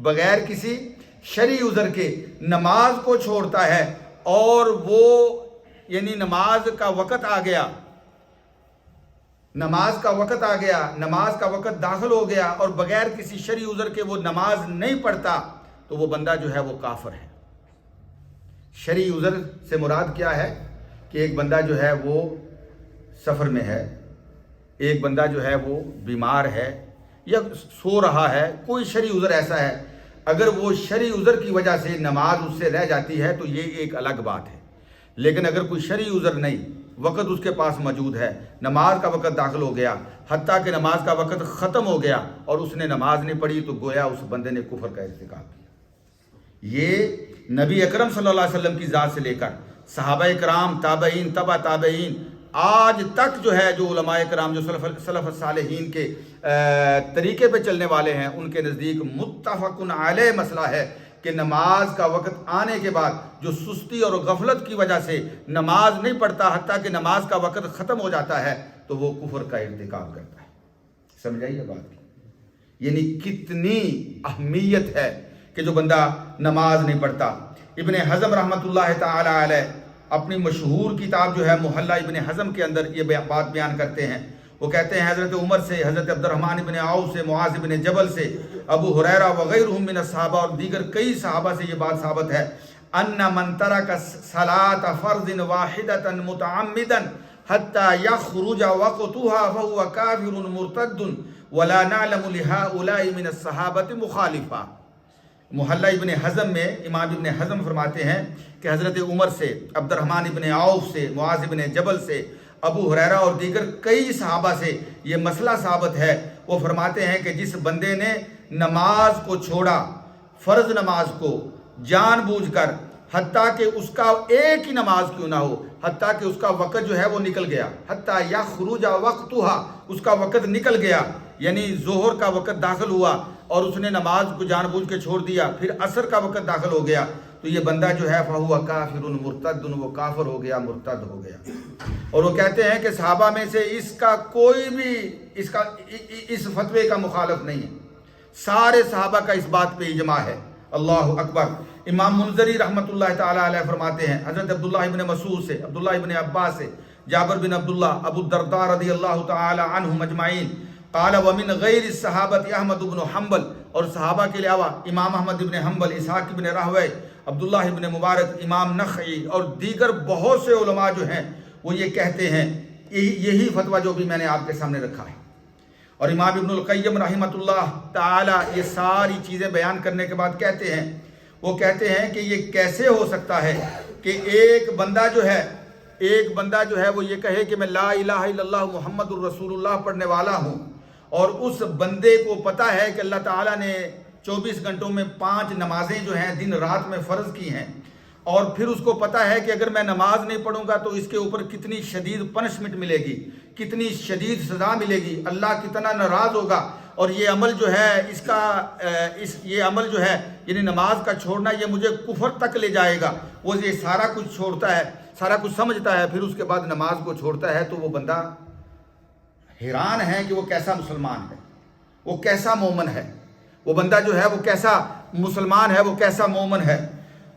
بغیر کسی شرعی عذر کے نماز کو چھوڑتا ہے اور وہ یعنی نماز کا وقت آ گیا، نماز کا وقت آ گیا، نماز کا وقت داخل ہو گیا اور بغیر کسی شرعی عذر کے وہ نماز نہیں پڑھتا تو وہ بندہ جو ہے وہ کافر ہے۔ شرعی عذر سے مراد کیا ہے کہ ایک بندہ جو ہے وہ سفر میں ہے، ایک بندہ جو ہے وہ بیمار ہے یا سو رہا ہے، کوئی شرعی عذر ایسا ہے، اگر وہ شرعی عذر کی وجہ سے نماز اس سے رہ جاتی ہے تو یہ ایک الگ بات ہے۔ لیکن اگر کوئی شرعی عذر نہیں، وقت اس کے پاس موجود ہے، نماز کا وقت داخل ہو گیا، حتیٰ کہ نماز کا وقت ختم ہو گیا اور اس نے نماز نہیں پڑھی تو گویا اس بندے نے کفر کا ارتکاب کیا۔ یہ نبی اکرم صلی اللہ علیہ وسلم کی ذات سے لے کر صحابہ کرام، تابعین، تبع تابعین، آج تک جو ہے جو علماء کرام جو سلف الصالحین کے طریقے پہ چلنے والے ہیں ان کے نزدیک متفق علیہ مسئلہ ہے کہ نماز کا وقت آنے کے بعد جو سستی اور غفلت کی وجہ سے نماز نہیں پڑھتا حتیٰ کہ نماز کا وقت ختم ہو جاتا ہے تو وہ کفر کا ارتکاب کرتا ہے۔ سمجھائیے بات کی، یعنی کتنی اہمیت ہے کہ جو بندہ نماز نہیں پڑھتا۔ ابن حزم رحمۃ اللہ تعالی علیہ اپنی مشہور کتاب جو ہے محلہ ابن حزم کے اندر یہ بات بیان کرتے ہیں، وہ کہتے ہیں حضرت عمر سے، حضرت عبد الرحمن بن عوف سے، معاذ بن جبل سے، ابو ہریرہ وغیرہم من الصحابہ اور دیگر کئی صحابہ سے یہ بات ثابت ہے ان من ترک صلاۃ فرض واحدۃ متعمدا حتى يخرج وقتها فهو كافر مرتد ولا نعلم لهؤلاء من الصحابة مخالفا۔ محلہ ابن حزم میں امام ابن حزم فرماتے ہیں کہ حضرت عمر سے، عبد الرحمن ابن عوف سے، معاذ بن جبل سے، ابو ہریرہ اور دیگر کئی صحابہ سے یہ مسئلہ ثابت ہے۔ وہ فرماتے ہیں کہ جس بندے نے نماز کو چھوڑا، فرض نماز کو جان بوجھ کر، حتیٰ کہ اس کا ایک ہی نماز کیوں نہ ہو، حتیٰ کہ اس کا وقت جو ہے وہ نکل گیا، حتیٰ یخرج وقتها، اس کا وقت نکل گیا، یعنی ظہر کا وقت داخل ہوا اور اس نے نماز کو جان بوجھ کے چھوڑ دیا، پھر عصر کا وقت داخل ہو گیا، تو یہ بندہ جو ہے فہو کافر مرتد، وہ کافر ہو گیا، مرتد ہو گیا۔ اور وہ کہتے ہیں کہ صحابہ میں سے اس کا کوئی بھی اس فتوے کا مخالف نہیں ہے، سارے صحابہ کا اس بات پہ اجماع ہے۔ اللہ اکبر۔ امام منذری رحمۃ اللہ تعالی علیہ فرماتے ہیں حضرت عبداللہ ابن مسعود سے، عبداللہ ابن عباس سے، جابر بن عبداللہ، ابو الدرداء رضی اللہ تعالی عنہم اجمعین، قال ومن غیر الصحابۃ احمد بن حنبل، اور صحابہ کے علاوہ امام احمد بن حنبل، اسحاق بن راہوی، عبداللہ ابن مبارک، امام نخعی اور دیگر بہت سے علماء جو ہیں وہ یہ کہتے ہیں، یہی فتویٰ جو بھی میں نے آپ کے سامنے رکھا ہے۔ اور امام ابن القیم رحمۃ اللہ تعالی یہ ساری چیزیں بیان کرنے کے بعد کہتے ہیں، وہ کہتے ہیں کہ یہ کیسے ہو سکتا ہے کہ ایک بندہ جو ہے وہ یہ کہے کہ میں لا الہ الا اللہ محمد الرسول اللہ پڑھنے والا ہوں، اور اس بندے کو پتہ ہے کہ اللہ تعالیٰ نے 24 گھنٹوں میں 5 نمازیں جو ہیں دن رات میں فرض کی ہیں، اور پھر اس کو پتہ ہے کہ اگر میں نماز نہیں پڑھوں گا تو اس کے اوپر کتنی شدید پنشمنٹ ملے گی، کتنی شدید سزا ملے گی، اللہ کتنا ناراض ہوگا، اور یہ عمل جو ہے یہ عمل جو ہے یعنی نماز کا چھوڑنا یہ مجھے کفر تک لے جائے گا، وہ یہ سارا کچھ چھوڑتا ہے، سارا کچھ سمجھتا ہے، پھر اس کے بعد نماز کو چھوڑتا ہے، تو وہ بندہ حیران ہے کہ وہ کیسا مسلمان ہے، وہ کیسا مومن ہے، وہ بندہ جو ہے وہ کیسا مسلمان ہے، وہ کیسا مومن ہے۔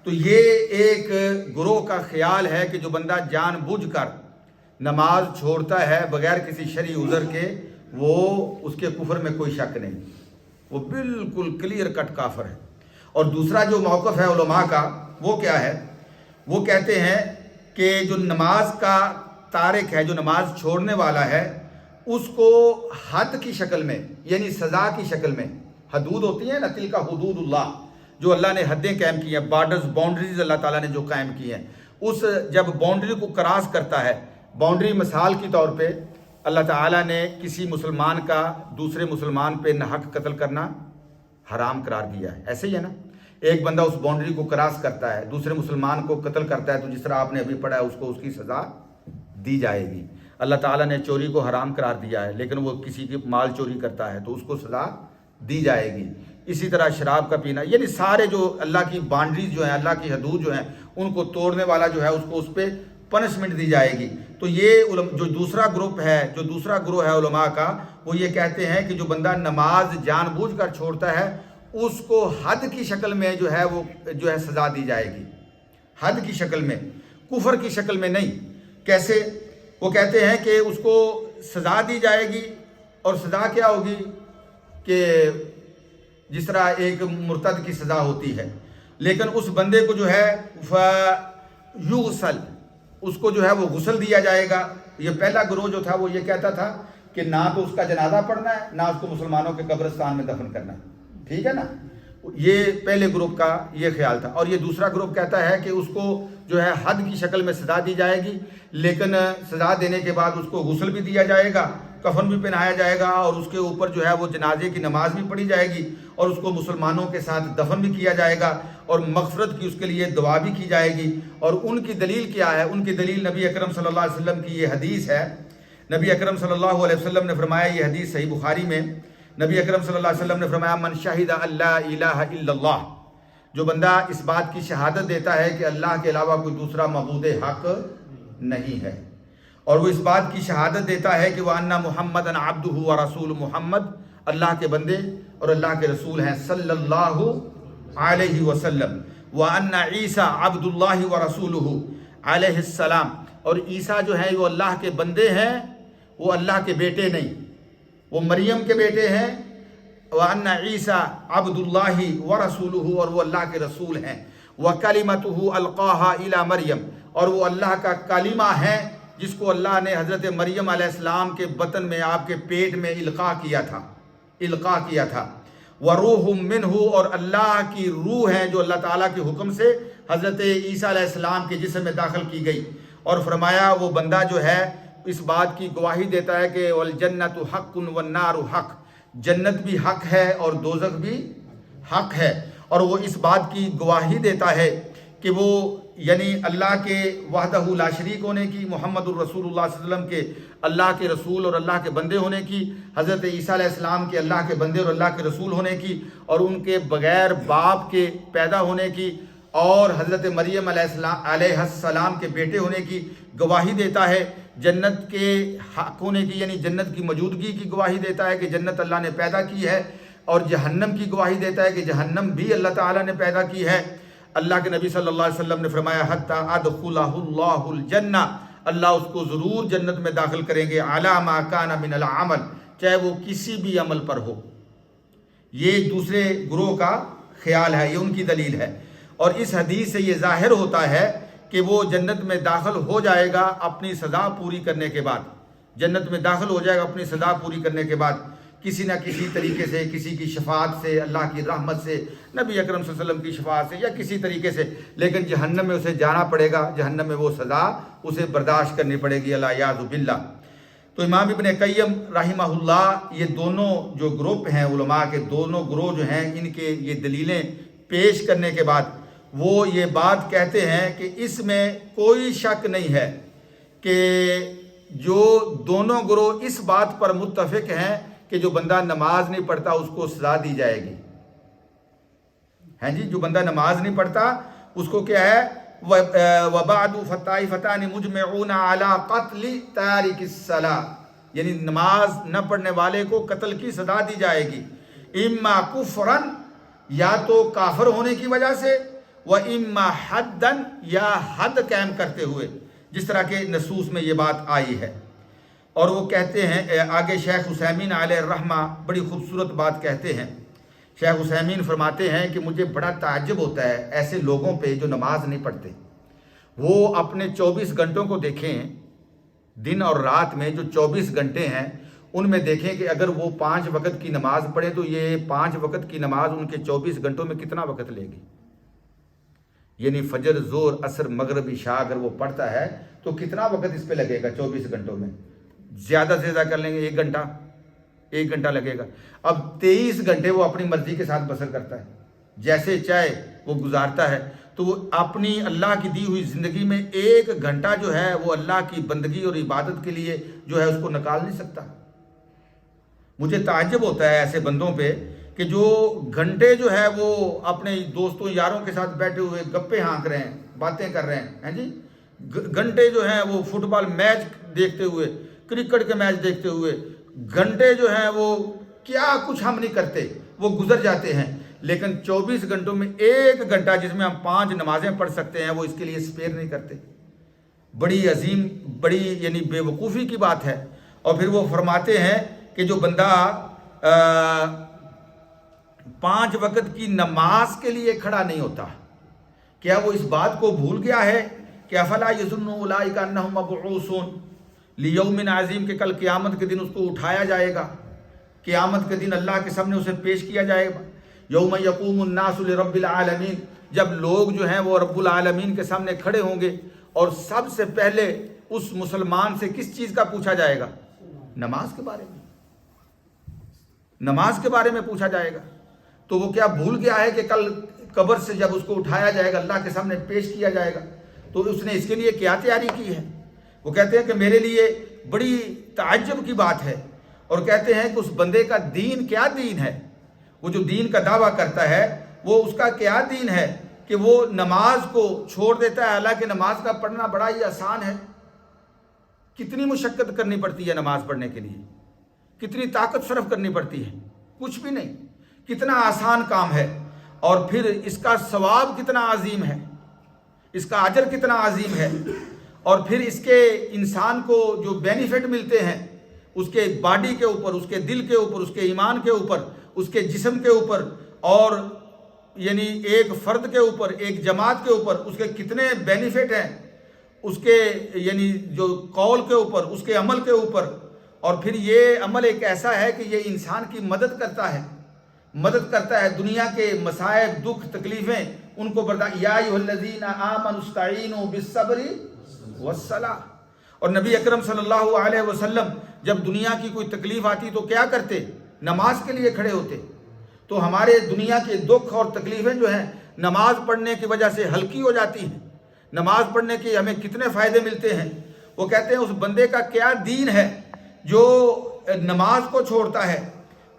تو یہ ایک گروہ کا خیال ہے کہ جو بندہ جان بوجھ کر نماز چھوڑتا ہے بغیر کسی شرعی عذر کے، وہ اس کے کفر میں کوئی شک نہیں، وہ بالکل کلیئر کٹ کافر ہے۔ اور دوسرا جو موقف ہے علماء کا وہ کیا ہے، وہ کہتے ہیں کہ جو نماز کا تارک ہے، جو نماز چھوڑنے والا ہے، اس کو حد کی شکل میں یعنی سزا کی شکل میں، حدود ہوتی ہیں نا، تلک حدود اللہ، جو اللہ نے حدیں قائم کی ہیں، بارڈرز، باؤنڈریز اللہ تعالیٰ نے جو قائم کی ہیں، اس جب باؤنڈری کو کراس کرتا ہے، باؤنڈری مثال کے طور پہ اللہ تعالیٰ نے کسی مسلمان کا دوسرے مسلمان پہ ناحق قتل کرنا حرام قرار دیا ہے، ایسے ہی ہے نا، ایک بندہ اس باؤنڈری کو کراس کرتا ہے، دوسرے مسلمان کو قتل کرتا ہے، تو جس طرح آپ نے ابھی پڑھا ہے اس کو اس کی سزا دی جائے گی۔ اللہ تعالیٰ نے چوری کو حرام قرار دیا ہے، لیکن وہ کسی کی مال چوری کرتا ہے تو اس کو سزا دی جائے گی۔ اسی طرح شراب کا پینا، یعنی سارے جو اللہ کی باؤنڈریز جو ہیں، اللہ کی حدود جو ہیں، ان کو توڑنے والا جو ہے اس کو اس پہ پنشمنٹ دی جائے گی۔ تو یہ جو دوسرا گروہ ہے علماء کا، وہ یہ کہتے ہیں کہ جو بندہ نماز جان بوجھ کر چھوڑتا ہے، اس کو حد کی شکل میں جو ہے سزا دی جائے گی، حد کی شکل میں، کفر کی شکل میں نہیں۔ کیسے؟ وہ کہتے ہیں کہ اس کو سزا دی جائے گی، اور سزا کیا ہوگی کہ جس طرح ایک مرتد کی سزا ہوتی ہے، لیکن اس بندے کو جو ہے یغسل، اس کو جو ہے وہ غسل دیا جائے گا۔ یہ پہلا گروہ جو تھا وہ یہ کہتا تھا کہ نہ تو اس کا جنازہ پڑھنا ہے، نہ اس کو مسلمانوں کے قبرستان میں دفن کرنا ہے، ٹھیک ہے نا، یہ پہلے گروپ کا یہ خیال تھا۔ اور یہ دوسرا گروپ کہتا ہے کہ اس کو جو ہے حد کی شکل میں سزا دی جائے گی، لیکن سزا دینے کے بعد اس کو غسل بھی دیا جائے گا، کفن بھی پہنایا جائے گا، اور اس کے اوپر جو ہے وہ جنازے کی نماز بھی پڑھی جائے گی، اور اس کو مسلمانوں کے ساتھ دفن بھی کیا جائے گا، اور مغفرت کی اس کے لیے دعا بھی کی جائے گی۔ اور ان کی دلیل کیا ہے؟ ان کی دلیل نبی اکرم صلی اللہ علیہ وسلم کی یہ حدیث ہے۔ نبی اکرم صلی اللہ علیہ وسلم نے فرمایا، یہ حدیث صحیح بخاری میں، نبی اکرم صلی اللہ علیہ وسلم نے فرمایا، من شہد اللہ الہ الا اللہ، جو بندہ اس بات کی شہادت دیتا ہے کہ اللہ کے علاوہ کوئی دوسرا معبود حق نہیں ہے، اور وہ اس بات کی شہادت دیتا ہے کہ وَأَنَّ مُحَمَّدًا عَبْدُهُ وَرَسُولُهُ، محمد اللہ کے بندے اور اللہ کے رسول ہیں صلی اللہ علیہ وسلم، وَأَنَّ عِيسَىٰ عَبْدُ اللَّهِ وَرَسُولُهُ علیہ السلام، اور عیسیٰ جو ہیں وہ اللہ کے بندے ہیں، وہ اللہ کے بیٹے نہیں، وہ مریم کے بیٹے ہیں، وَأَنَّ عِيسَىٰ عَبْدُ اللَّهِ وَرَسُولُهُ، اور وہ اللہ کے رسول ہیں، وَكَلِمَتُهُ أَلْقَاهَا إِلَىٰ مریم، اور وہ اللہ کا کلمہ ہے جس کو اللہ نے حضرت مریم علیہ السلام کے بطن میں، آپ کے پیٹ میں القاء کیا تھا۔ وَرُوحٌ مِّنْهُ، اور اللہ کی روح ہے جو اللہ تعالیٰ کے حکم سے حضرت عیسیٰ علیہ السلام کے جسم میں داخل کی گئی، اور فرمایا وہ بندہ جو ہے اس بات کی گواہی دیتا ہے کہ وَالْجَنَّةُ حَقٌّ وَالنَّارُ حَقٌّ، جنت بھی حق ہے اور دوزخ بھی حق ہے، اور وہ اس بات کی گواہی دیتا ہے کہ وہ یعنی اللہ کے وحدہ لا شریک ہونے کی، محمد الرسول اللہ صلی اللہ علیہ وسلم کے اللہ کے رسول اور اللہ کے بندے ہونے کی، حضرت عیسیٰ علیہ السلام کے اللہ کے بندے اور اللہ کے رسول ہونے کی، اور ان کے بغیر باپ کے پیدا ہونے کی، اور حضرت مریم علیہ السلام کے بیٹے ہونے کی گواہی دیتا ہے، جنت کے حق ہونے کی یعنی جنت کی موجودگی کی گواہی دیتا ہے کہ جنت اللہ نے پیدا کی ہے، اور جہنم کی گواہی دیتا ہے کہ جہنم بھی اللہ تعالیٰ نے پیدا کی ہے۔ اللہ کے نبی صلی اللہ علیہ وسلم نے فرمایا حتی ادخلہ اللہ الجنہ، اللہ اس کو ضرور جنت میں داخل کریں گے، علی ما کان من العمل، چاہے وہ کسی بھی عمل پر ہو۔ یہ دوسرے گروہ کا خیال ہے، یہ ان کی دلیل ہے، اور اس حدیث سے یہ ظاہر ہوتا ہے کہ وہ جنت میں داخل ہو جائے گا اپنی سزا پوری کرنے کے بعد، جنت میں داخل ہو جائے گا اپنی سزا پوری کرنے کے بعد، کسی نہ کسی طریقے سے، کسی کی شفاعت سے، اللہ کی رحمت سے، نبی اکرم صلی اللہ علیہ وسلم کی شفاعت سے، یا کسی طریقے سے، لیکن جہنم میں اسے جانا پڑے گا، جہنم میں وہ سزا اسے برداشت کرنی پڑے گی، الیاذ باللہ۔ تو امام ابن قیم رحمہ اللہ یہ دونوں جو گروپ ہیں علماء کے، دونوں گروہ جو ہیں، ان کے یہ دلیلیں پیش کرنے کے بعد وہ یہ بات کہتے ہیں کہ اس میں کوئی شک نہیں ہے کہ جو دونوں گروہ اس بات پر متفق ہیں کہ جو بندہ نماز نہیں پڑھتا اس کو سزا دی جائے گی، ہیں جی، جو بندہ نماز نہیں پڑھتا اس کو کیا ہے، وَبَعْدُ فَطَائِفَتَانِ مُجْمِعُونَ عَلَىٰ قَتْلِ تَارِكِ الصَّلَاةِ، یعنی نماز نہ پڑھنے والے کو قتل کی سزا دی جائے گی، اما کفرن، یا تو کافر ہونے کی وجہ سے، وَإِمَّا حَدًّا، یا حد قائم کرتے ہوئے، جس طرح کے نصوص میں یہ بات آئی ہے۔ اور وہ کہتے ہیں آگے شیخ عثیمین علیہ الرحمہ بڑی خوبصورت بات کہتے ہیں، شیخ عثیمین فرماتے ہیں کہ مجھے بڑا تعجب ہوتا ہے ایسے لوگوں پہ جو نماز نہیں پڑھتے، وہ اپنے 24 گھنٹوں کو دیکھیں، دن اور رات میں جو 24 گھنٹے ہیں ان میں دیکھیں کہ اگر وہ 5 وقت کی نماز پڑھیں تو یہ 5 وقت کی نماز ان کے 24 گھنٹوں میں کتنا وقت لے گی، یعنی فجر، ظہر، عصر، مغرب، عشاء اگر وہ پڑھتا ہے تو کتنا وقت اس پہ لگے گا 24 گھنٹوں میں، زیادہ سے زیادہ کر لیں گے 1 گھنٹہ لگے گا۔ اب 23 گھنٹے وہ اپنی مرضی کے ساتھ بسر کرتا ہے، جیسے چاہے وہ گزارتا ہے، تو وہ اپنی اللہ کی دی ہوئی زندگی میں 1 گھنٹہ جو ہے وہ اللہ کی بندگی اور عبادت کے لیے جو ہے اس کو نکال نہیں سکتا۔ مجھے تعجب ہوتا ہے ایسے بندوں پہ کہ جو گھنٹے جو ہے وہ اپنے دوستوں یاروں کے ساتھ بیٹھے ہوئے گپے ہانک رہے ہیں، باتیں کر رہے ہیں جی، گھنٹے جو ہیں وہ فٹ بال میچ دیکھتے ہوئے، کرکٹ کے میچ دیکھتے ہوئے، گھنٹے جو ہیں وہ کیا کچھ ہم نہیں کرتے، وہ گزر جاتے ہیں، لیکن 24 گھنٹوں میں 1 گھنٹہ جس میں ہم 5 نمازیں پڑھ سکتے ہیں وہ اس کے لیے سپیئر نہیں کرتے۔ بڑی عظیم، بڑی یعنی بے وقوفی کی بات ہے۔ اور پھر وہ فرماتے ہیں کہ جو بندہ 5 وقت کی نماز کے لیے کھڑا نہیں ہوتا، کیا وہ اس بات کو بھول گیا ہے کہ افلا یظن اولئک انہم مبعوثون لیوم عظیم، کہ کل قیامت کے دن اس کو اٹھایا جائے گا، قیامت کے دن اللہ کے سامنے اسے پیش کیا جائے گا، یوم یقوم الناس لرب العالمین، جب لوگ جو ہیں وہ رب العالمین کے سامنے کھڑے ہوں گے، اور سب سے پہلے اس مسلمان سے کس چیز کا پوچھا جائے گا؟ نماز کے بارے میں، نماز کے بارے میں پوچھا جائے گا۔ تو وہ کیا بھول گیا ہے کہ کل قبر سے جب اس کو اٹھایا جائے گا، اللہ کے سامنے پیش کیا جائے گا، تو اس نے اس کے لیے کیا تیاری کی ہے؟ وہ کہتے ہیں کہ میرے لیے بڑی تعجب کی بات ہے، اور کہتے ہیں کہ اس بندے کا دین کیا دین ہے، وہ جو دین کا دعویٰ کرتا ہے وہ اس کا کیا دین ہے کہ وہ نماز کو چھوڑ دیتا ہے، حالانکہ نماز کا پڑھنا بڑا ہی آسان ہے۔ کتنی مشقت کرنی پڑتی ہے نماز پڑھنے کے لیے، کتنی طاقت صرف کرنی پڑتی ہے، کچھ بھی نہیں، کتنا آسان کام ہے، اور پھر اس کا ثواب کتنا عظیم ہے، اس کا اجر کتنا عظیم ہے، اور پھر اس کے انسان کو جو بینیفٹ ملتے ہیں اس کے باڈی کے اوپر، اس کے دل کے اوپر، اس کے ایمان کے اوپر، اس کے جسم کے اوپر، اور یعنی ایک فرد کے اوپر، ایک جماعت کے اوپر اس کے کتنے بینیفٹ ہیں، اس کے یعنی جو قول کے اوپر، اس کے عمل کے اوپر۔ اور پھر یہ عمل ایک ایسا ہے کہ یہ انسان کی مدد کرتا ہے دنیا کے مصائب، دکھ، تکلیفیں ان کو برداشت، یا ایھا الذین آمنوا استعینوا بالصبر والصلاۃ۔ اور نبی اکرم صلی اللہ علیہ وسلم جب دنیا کی کوئی تکلیف آتی تو کیا کرتے؟ نماز کے لیے کھڑے ہوتے۔ تو ہمارے دنیا کے دکھ اور تکلیفیں جو ہیں نماز پڑھنے کی وجہ سے ہلکی ہو جاتی ہیں، نماز پڑھنے کے ہمیں کتنے فائدے ملتے ہیں۔ وہ کہتے ہیں اس بندے کا کیا دین ہے جو نماز کو چھوڑتا ہے،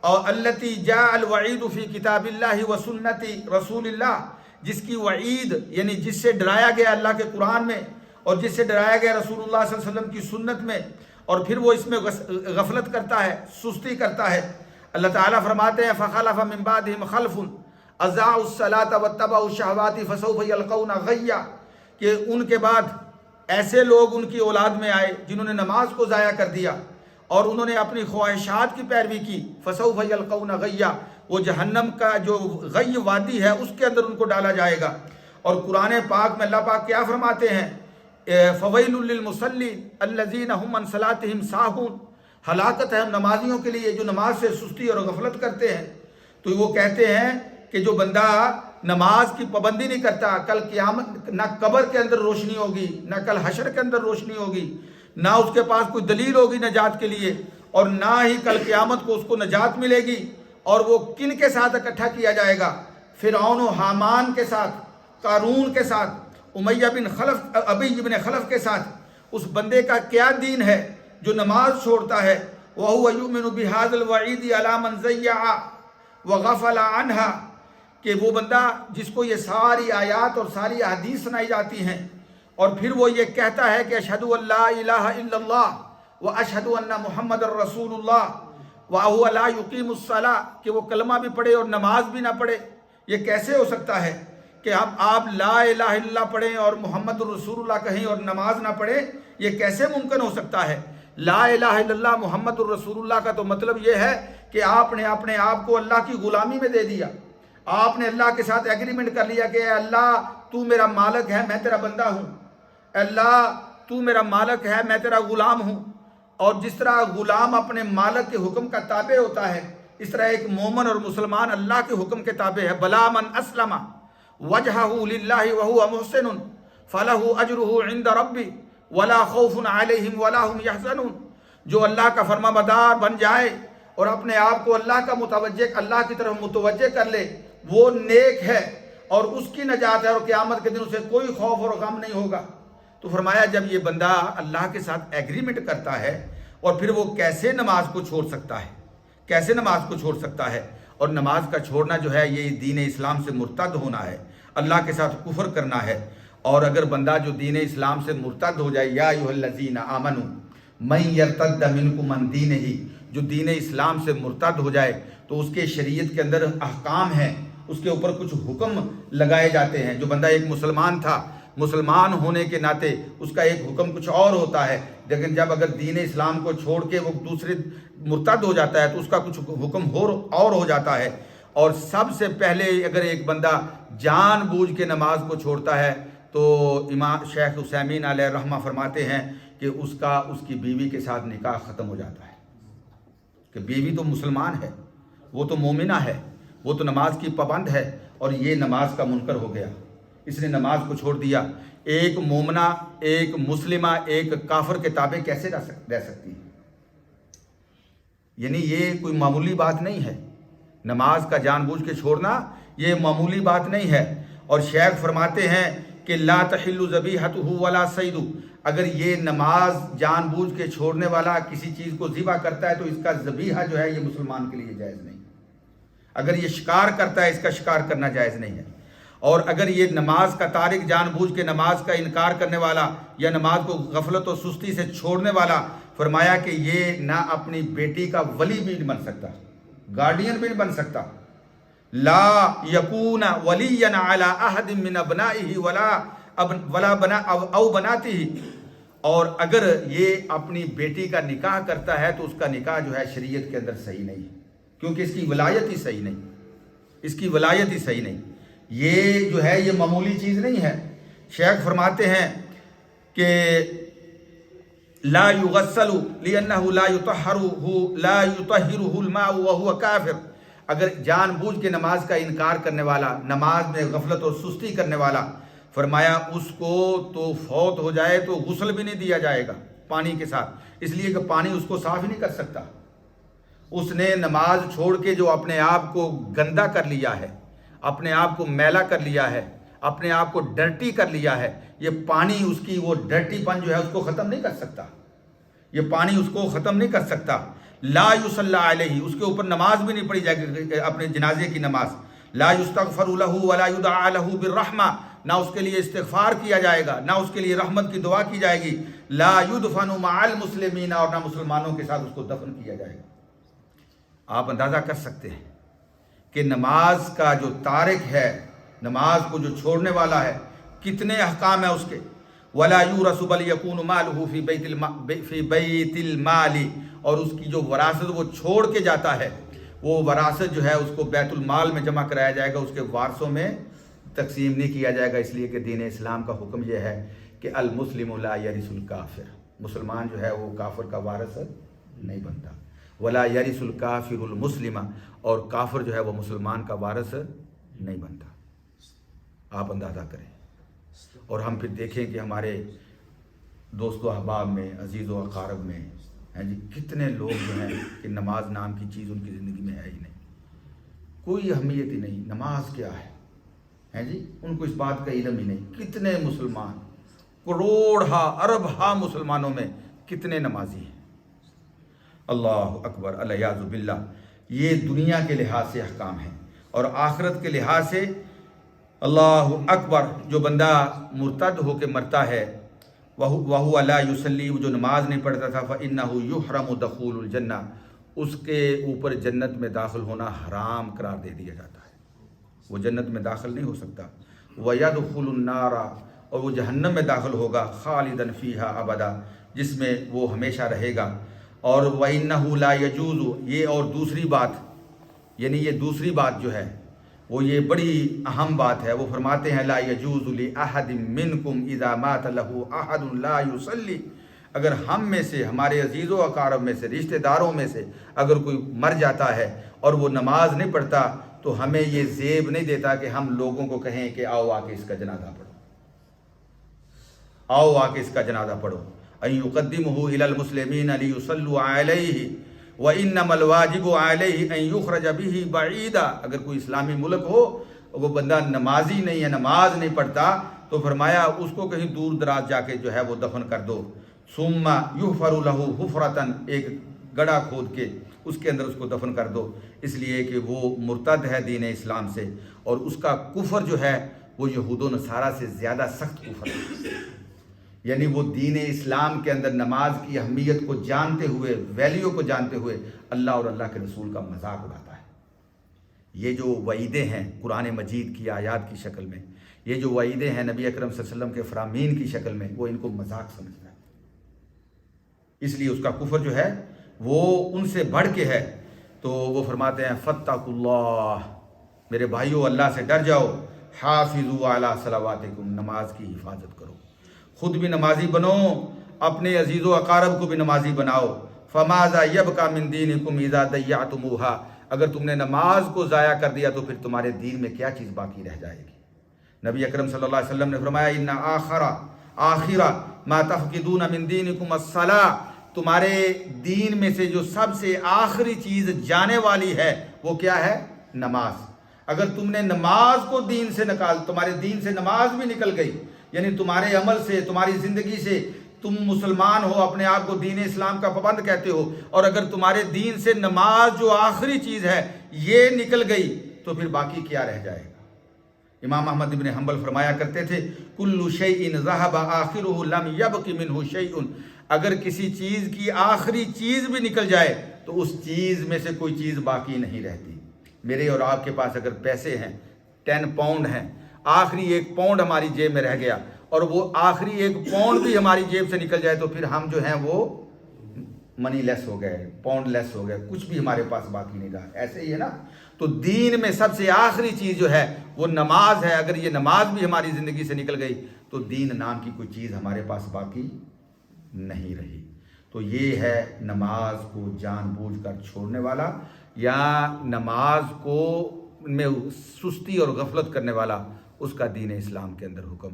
اور التی جاء الوعید فی کتاب اللہ و سنت رسول اللہ، جس کی وعید یعنی جس سے ڈرایا گیا اللہ کے قرآن میں اور جس سے ڈرایا گیا رسول اللہ صلی اللہ علیہ وسلم کی سنت میں، اور پھر وہ اس میں غفلت کرتا ہے، سستی کرتا ہے۔ اللہ تعالیٰ فرماتے ہیں فخلف من بعدہم خلف اضاعوا الصلاۃ واتبعوا الشہوات فسوف یلقون غیا، کہ ان کے بعد ایسے لوگ ان کی اولاد میں آئے جنہوں نے نماز کو ضائع کر دیا اور انہوں نے اپنی خواہشات کی پیروی کی، فسوف یلقون غیا، وہ جہنم کا جو غی وادی ہے اس کے اندر ان کو ڈالا جائے گا۔ اور قرآن پاک میں اللہ پاک کیا فرماتے ہیں، فویل للمصلین الذین هم عن صلاتهم ساہون، ہلاکت ہے نمازیوں کے لیے جو نماز سے سستی اور غفلت کرتے ہیں۔ تو وہ کہتے ہیں کہ جو بندہ نماز کی پابندی نہیں کرتا، کل قیامت نہ قبر کے اندر روشنی ہوگی، نہ کل حشر کے اندر روشنی ہوگی، نہ اس کے پاس کوئی دلیل ہوگی نجات کے لیے، اور نہ ہی کل قیامت کو اس کو نجات ملے گی۔ اور وہ کن کے ساتھ اکٹھا کیا جائے گا؟ فرعون و حامان کے ساتھ، قارون کے ساتھ، امیہ بن خلف، ابی بن خلف کے ساتھ۔ اس بندے کا کیا دین ہے جو نماز چھوڑتا ہے؟ وَهُوَ يُؤْمِنُ بِهَذَا الْوَعِيدِ عَلَى مَنْ ضَيَّعَ وَغَفَلَ عَنْهَا، کہ وہ بندہ جس کو یہ ساری آیات اور ساری احادیث سنائی جاتی ہیں اور پھر وہ یہ کہتا ہے کہ اشہد ان لا الہ الا اللہ واشہد ان محمد الرسول اللہ وَهُوَ لَا يُقِيمُ الصَّلَاةَ، کہ وہ کلمہ بھی پڑھے اور نماز بھی نہ پڑھے، یہ کیسے ہو سکتا ہے کہ آپ لا الہ الا اللہ پڑھیں اور محمد الرسول اللہ کہیں اور نماز نہ پڑھیں؟ یہ کیسے ممکن ہو سکتا ہے؟ لا الہ الا اللہ محمد الرسول اللہ کا تو مطلب یہ ہے کہ آپ نے اپنے آپ کو اللہ کی غلامی میں دے دیا، آپ نے اللہ کے ساتھ ایگریمنٹ کر لیا کہ اے اللہ تو میرا مالک ہے، میں تیرا بندہ ہوں، اللہ تو میرا مالک ہے، میں تیرا غلام ہوں۔ اور جس طرح غلام اپنے مالک کے حکم کا تابع ہوتا ہے، اس طرح ایک مومن اور مسلمان اللہ کے حکم کے تابع ہے۔ بلا من اسلم وجہہ للہ وہو محسن فلہ اجرہ عند ربی ولا خوف علیہم ولا هم یحزنون، جو اللہ کا فرما بردار بن جائے اور اپنے آپ کو اللہ کا متوجہ، اللہ کی طرف متوجہ کر لے، وہ نیک ہے اور اس کی نجات ہے، اور قیامت کے دن اسے کوئی خوف اور غم نہیں ہوگا۔ تو فرمایا جب یہ بندہ اللہ کے ساتھ ایگریمنٹ کرتا ہے اور پھر وہ کیسے نماز کو چھوڑ سکتا ہے، کیسے نماز کو چھوڑ سکتا ہے؟ اور نماز کا چھوڑنا جو ہے یہ دین اسلام سے مرتد ہونا ہے، اللہ کے ساتھ کفر کرنا ہے۔ اور اگر بندہ جو دین اسلام سے مرتد ہو جائے، یا ایھا الذین آمنوا من یرتد منکم عن دینہ، جو دین اسلام سے مرتد ہو جائے تو اس کے شریعت کے اندر احکام ہیں، اس کے اوپر کچھ حکم لگائے جاتے ہیں۔ جو بندہ ایک مسلمان تھا، مسلمان ہونے کے ناطے اس کا ایک حکم کچھ اور ہوتا ہے، لیکن جب اگر دین اسلام کو چھوڑ کے وہ دوسرے مرتد ہو جاتا ہے تو اس کا کچھ حکم اور ہو جاتا ہے۔ اور سب سے پہلے اگر ایک بندہ جان بوجھ کے نماز کو چھوڑتا ہے تو امام شیخ عثیمین علیہ رحمہ فرماتے ہیں کہ اس کی بیوی کے ساتھ نکاح ختم ہو جاتا ہے، کہ بیوی تو مسلمان ہے، وہ تو مومنہ ہے، وہ تو نماز کی پابند ہے، اور یہ نماز کا منکر ہو گیا، اس نے نماز کو چھوڑ دیا۔ ایک مومنہ، ایک مسلمہ ایک کافر کے تابع کیسے رہ سکتی ہے؟ یعنی یہ کوئی معمولی بات نہیں ہے، نماز کا جان بوجھ کے چھوڑنا یہ معمولی بات نہیں ہے۔ اور شیخ فرماتے ہیں کہ لا تحل ذبیحتہ ولا صید، اگر یہ نماز جان بوجھ کے چھوڑنے والا کسی چیز کو ذبح کرتا ہے تو اس کا ذبیحہ جو ہے یہ مسلمان کے لیے جائز نہیں، اگر یہ شکار کرتا ہے اس کا شکار کرنا جائز نہیں ہے۔ اور اگر یہ نماز کا تارک جان بوجھ کے نماز کا انکار کرنے والا یا نماز کو غفلت و سستی سے چھوڑنے والا، فرمایا کہ یہ نہ اپنی بیٹی کا ولی بھی نہیں بن سکتا، گارڈین بھی نہیں بن سکتا۔ لا یکون ولیا علی احد من ابنائہ ولا بنا او بناتہ، اور اگر یہ اپنی بیٹی کا نکاح کرتا ہے تو اس کا نکاح جو ہے شریعت کے اندر صحیح نہیں، کیونکہ اس کی ولایت ہی صحیح نہیں، اس کی ولایت ہی صحیح نہیں۔ یہ جو ہے یہ معمولی چیز نہیں ہے۔ شیخ فرماتے ہیں کہ لا یغسل لأنہ لا یطہرہ الماء وہو کافر، اگر جان بوجھ کے نماز کا انکار کرنے والا، نماز میں غفلت اور سستی کرنے والا، فرمایا اس کو تو فوت ہو جائے تو غسل بھی نہیں دیا جائے گا پانی کے ساتھ، اس لیے کہ پانی اس کو صاف ہی نہیں کر سکتا۔ اس نے نماز چھوڑ کے جو اپنے آپ کو گندا کر لیا ہے، اپنے آپ کو میلا کر لیا ہے، اپنے آپ کو ڈرٹی کر لیا ہے، یہ پانی اس کی وہ ڈرٹی پن جو ہے اس کو ختم نہیں کر سکتا، یہ پانی اس کو ختم نہیں کر سکتا۔ لا یصلی علیہ، اس کے اوپر نماز بھی نہیں پڑھی جائے گی، اپنے جنازے کی نماز، لا یستغفر لہ ولا یدعى لہ بالرحمہ، نہ اس کے لیے استغفار کیا جائے گا، نہ اس کے لیے رحمت کی دعا کی جائے گی، لا یدفن مع المسلمین، اور نہ مسلمانوں کے ساتھ اس کو دفن کیا جائے گا۔ آپ اندازہ کر سکتے ہیں کہ نماز کا جو تارک ہے، نماز کو جو چھوڑنے والا ہے، کتنے احکام ہیں اس کے۔ ولا یورث بل یکون مالہ فی بیت المال، اور اس کی جو وراثت وہ چھوڑ کے جاتا ہے، وہ وراثت جو ہے اس کو بیت المال میں جمع کرایا جائے گا، اس کے وارثوں میں تقسیم نہیں کیا جائے گا، اس لیے کہ دین اسلام کا حکم یہ ہے کہ المسلم لا یرث الکافر، مسلمان جو ہے وہ کافر کا وارث نہیں بنتا، ولا یرث الکافر المسلم، اور کافر جو ہے وہ مسلمان کا وارث نہیں بنتا۔ آپ اندازہ کریں، اور ہم پھر دیکھیں کہ ہمارے دوست و احباب میں، عزیز و اقارب میں ہیں جی کتنے لوگ جو ہیں کہ نماز نام کی چیز ان کی زندگی میں ہے ہی نہیں، کوئی اہمیت ہی نہیں، نماز کیا ہے جی، ان کو اس بات کا علم ہی نہیں۔ کتنے مسلمان، کروڑہا اربہا مسلمانوں میں کتنے نمازی ہیں۔ اللہ اکبر، الیاذ باللہ۔ یہ دنیا کے لحاظ سے احکام ہیں، اور آخرت کے لحاظ سے اللہ اکبر، جو بندہ مرتد ہو کے مرتا ہے، وَهُوَ لَا يُصَلِّي، جو نماز نہیں پڑھتا تھا، فَإِنَّهُ يُحْرَمُ دَخُولُ الْجَنَّةِ، اس کے اوپر جنت میں داخل ہونا حرام قرار دے دیا جاتا ہے، وہ جنت میں داخل نہیں ہو سکتا۔ وَيَدْخُلُ النَّارَ، اور وہ جہنم میں داخل ہوگا، خَالِدًا فِيهَا أَبَدًا، جس میں وہ ہمیشہ رہے گا۔ اور وَإِنَّهُ لَا يَجُوزُ، یہ اور دوسری بات، یعنی یہ دوسری بات جو ہے وہ یہ بڑی اہم بات ہے۔ وہ فرماتے ہیں لا یجوز لأحد منکم اذا مات له احد لا یصلی، اگر ہم میں سے، ہمارے عزیز و اقارب میں سے، رشتہ داروں میں سے اگر کوئی مر جاتا ہے اور وہ نماز نہیں پڑھتا، تو ہمیں یہ زیب نہیں دیتا کہ ہم لوگوں کو کہیں کہ آؤ آ کے اس کا جنازہ پڑھو، آؤ آ کے اس کا جنازہ پڑھو۔ ان یقدمہ الی المسلمین لیصلوا علیہ وَإِنَّمَا الْوَاجِبُ عَلَيْهِ أَن يُخْرَجَ بِهِ بَعِيدًا، اگر کوئی اسلامی ملک ہو، وہ بندہ نمازی نہیں ہے، نماز نہیں پڑھتا، تو فرمایا اس کو کہیں دور دراز جا کے جو ہے وہ دفن کر دو۔ ثُمَّ يُحْفَرُ لَهُ حُفْرَةً، ایک گڑھا کھود کے اس کے اندر اس کو دفن کر دو، اس لیے کہ وہ مرتد ہے دین اسلام سے، اور اس کا کفر جو ہے وہ یہود و نصارہ سے زیادہ سخت کفر ہے۔ یعنی وہ دین اسلام کے اندر نماز کی اہمیت کو جانتے ہوئے، ویلیو کو جانتے ہوئے، اللہ اور اللہ کے رسول کا مذاق اڑاتا ہے۔ یہ جو وعیدیں ہیں قرآن مجید کی آیات کی شکل میں، یہ جو وعیدیں ہیں نبی اکرم صلی اللہ علیہ وسلم کے فرامین کی شکل میں، وہ ان کو مذاق سمجھتا ہے، اس لیے اس کا کفر جو ہے وہ ان سے بڑھ کے ہے۔ تو وہ فرماتے ہیں فاتقوا اللہ، میرے بھائیو اللہ سے ڈر جاؤ، حافظوا علی صلواتکم، نماز کی حفاظت کرو، خود بھی نمازی بنو، اپنے عزیز و اقارب کو بھی نمازی بناؤ۔ فماذا یبقى من دینکم اذا ضیعتموها، اگر تم نے نماز کو ضائع کر دیا تو پھر تمہارے دین میں کیا چیز باقی رہ جائے گی۔ نبی اکرم صلی اللہ علیہ وسلم نے فرمایا ان آخر ما تفقدون من دینکم الصلاۃ، تمہارے دین میں سے جو سب سے آخری چیز جانے والی ہے وہ کیا ہے؟ نماز۔ اگر تم نے نماز کو دین سے تمہارے دین سے نماز بھی نکل گئی، یعنی تمہارے عمل سے، تمہاری زندگی سے، تم مسلمان ہو، اپنے آپ کو دین اسلام کا پابند کہتے ہو، اور اگر تمہارے دین سے نماز جو آخری چیز ہے یہ نکل گئی تو پھر باقی کیا رہ جائے گا؟ امام احمد بن حنبل فرمایا کرتے تھے کل شیء ذهب آخرہ لم یبق منہ شیء، اگر کسی چیز کی آخری چیز بھی نکل جائے تو اس چیز میں سے کوئی چیز باقی نہیں رہتی۔ میرے اور آپ کے پاس اگر پیسے ہیں، 10 پاؤنڈ ہیں، آخری 1 پاؤنڈ ہماری جیب میں رہ گیا، اور وہ آخری 1 پاؤنڈ بھی ہماری جیب سے نکل جائے تو پھر ہم جو ہیں وہ منی لیس ہو گئے، پاؤنڈ لیس ہو گئے، کچھ بھی ہمارے پاس باقی نہیں رہا۔ ایسے ہی ہے نا، تو دین میں سب سے آخری چیز جو ہے وہ نماز ہے، اگر یہ نماز بھی ہماری زندگی سے نکل گئی تو دین نام کی کوئی چیز ہمارے پاس باقی نہیں رہی۔ تو یہ ہے نماز کو جان بوجھ کر چھوڑنے والا، یا نماز کو میں سستی اور غفلت کرنے والا، اس کا دین اسلام کے اندر حکم۔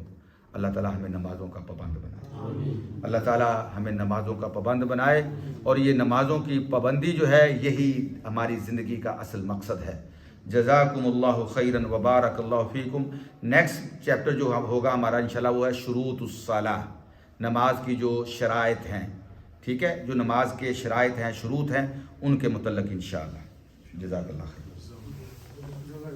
اللہ تعالیٰ ہمیں نمازوں کا پابند بنائے، اللہ تعالیٰ ہمیں نمازوں کا پابند بنائے، اور یہ نمازوں کی پابندی جو ہے یہی ہماری زندگی کا اصل مقصد ہے۔ جزاکم اللہ خیرا وبارک اللہ فیکم۔ نیکسٹ چیپٹر جو ہوگا ہمارا انشاءاللہ وہ ہے شروط الصلاۃ، نماز کی جو شرائط ہیں، ٹھیک ہے، جو نماز کے شرائط ہیں، شروط ہیں، ان کے متعلق انشاءاللہ۔ جزاک اللہ خیر۔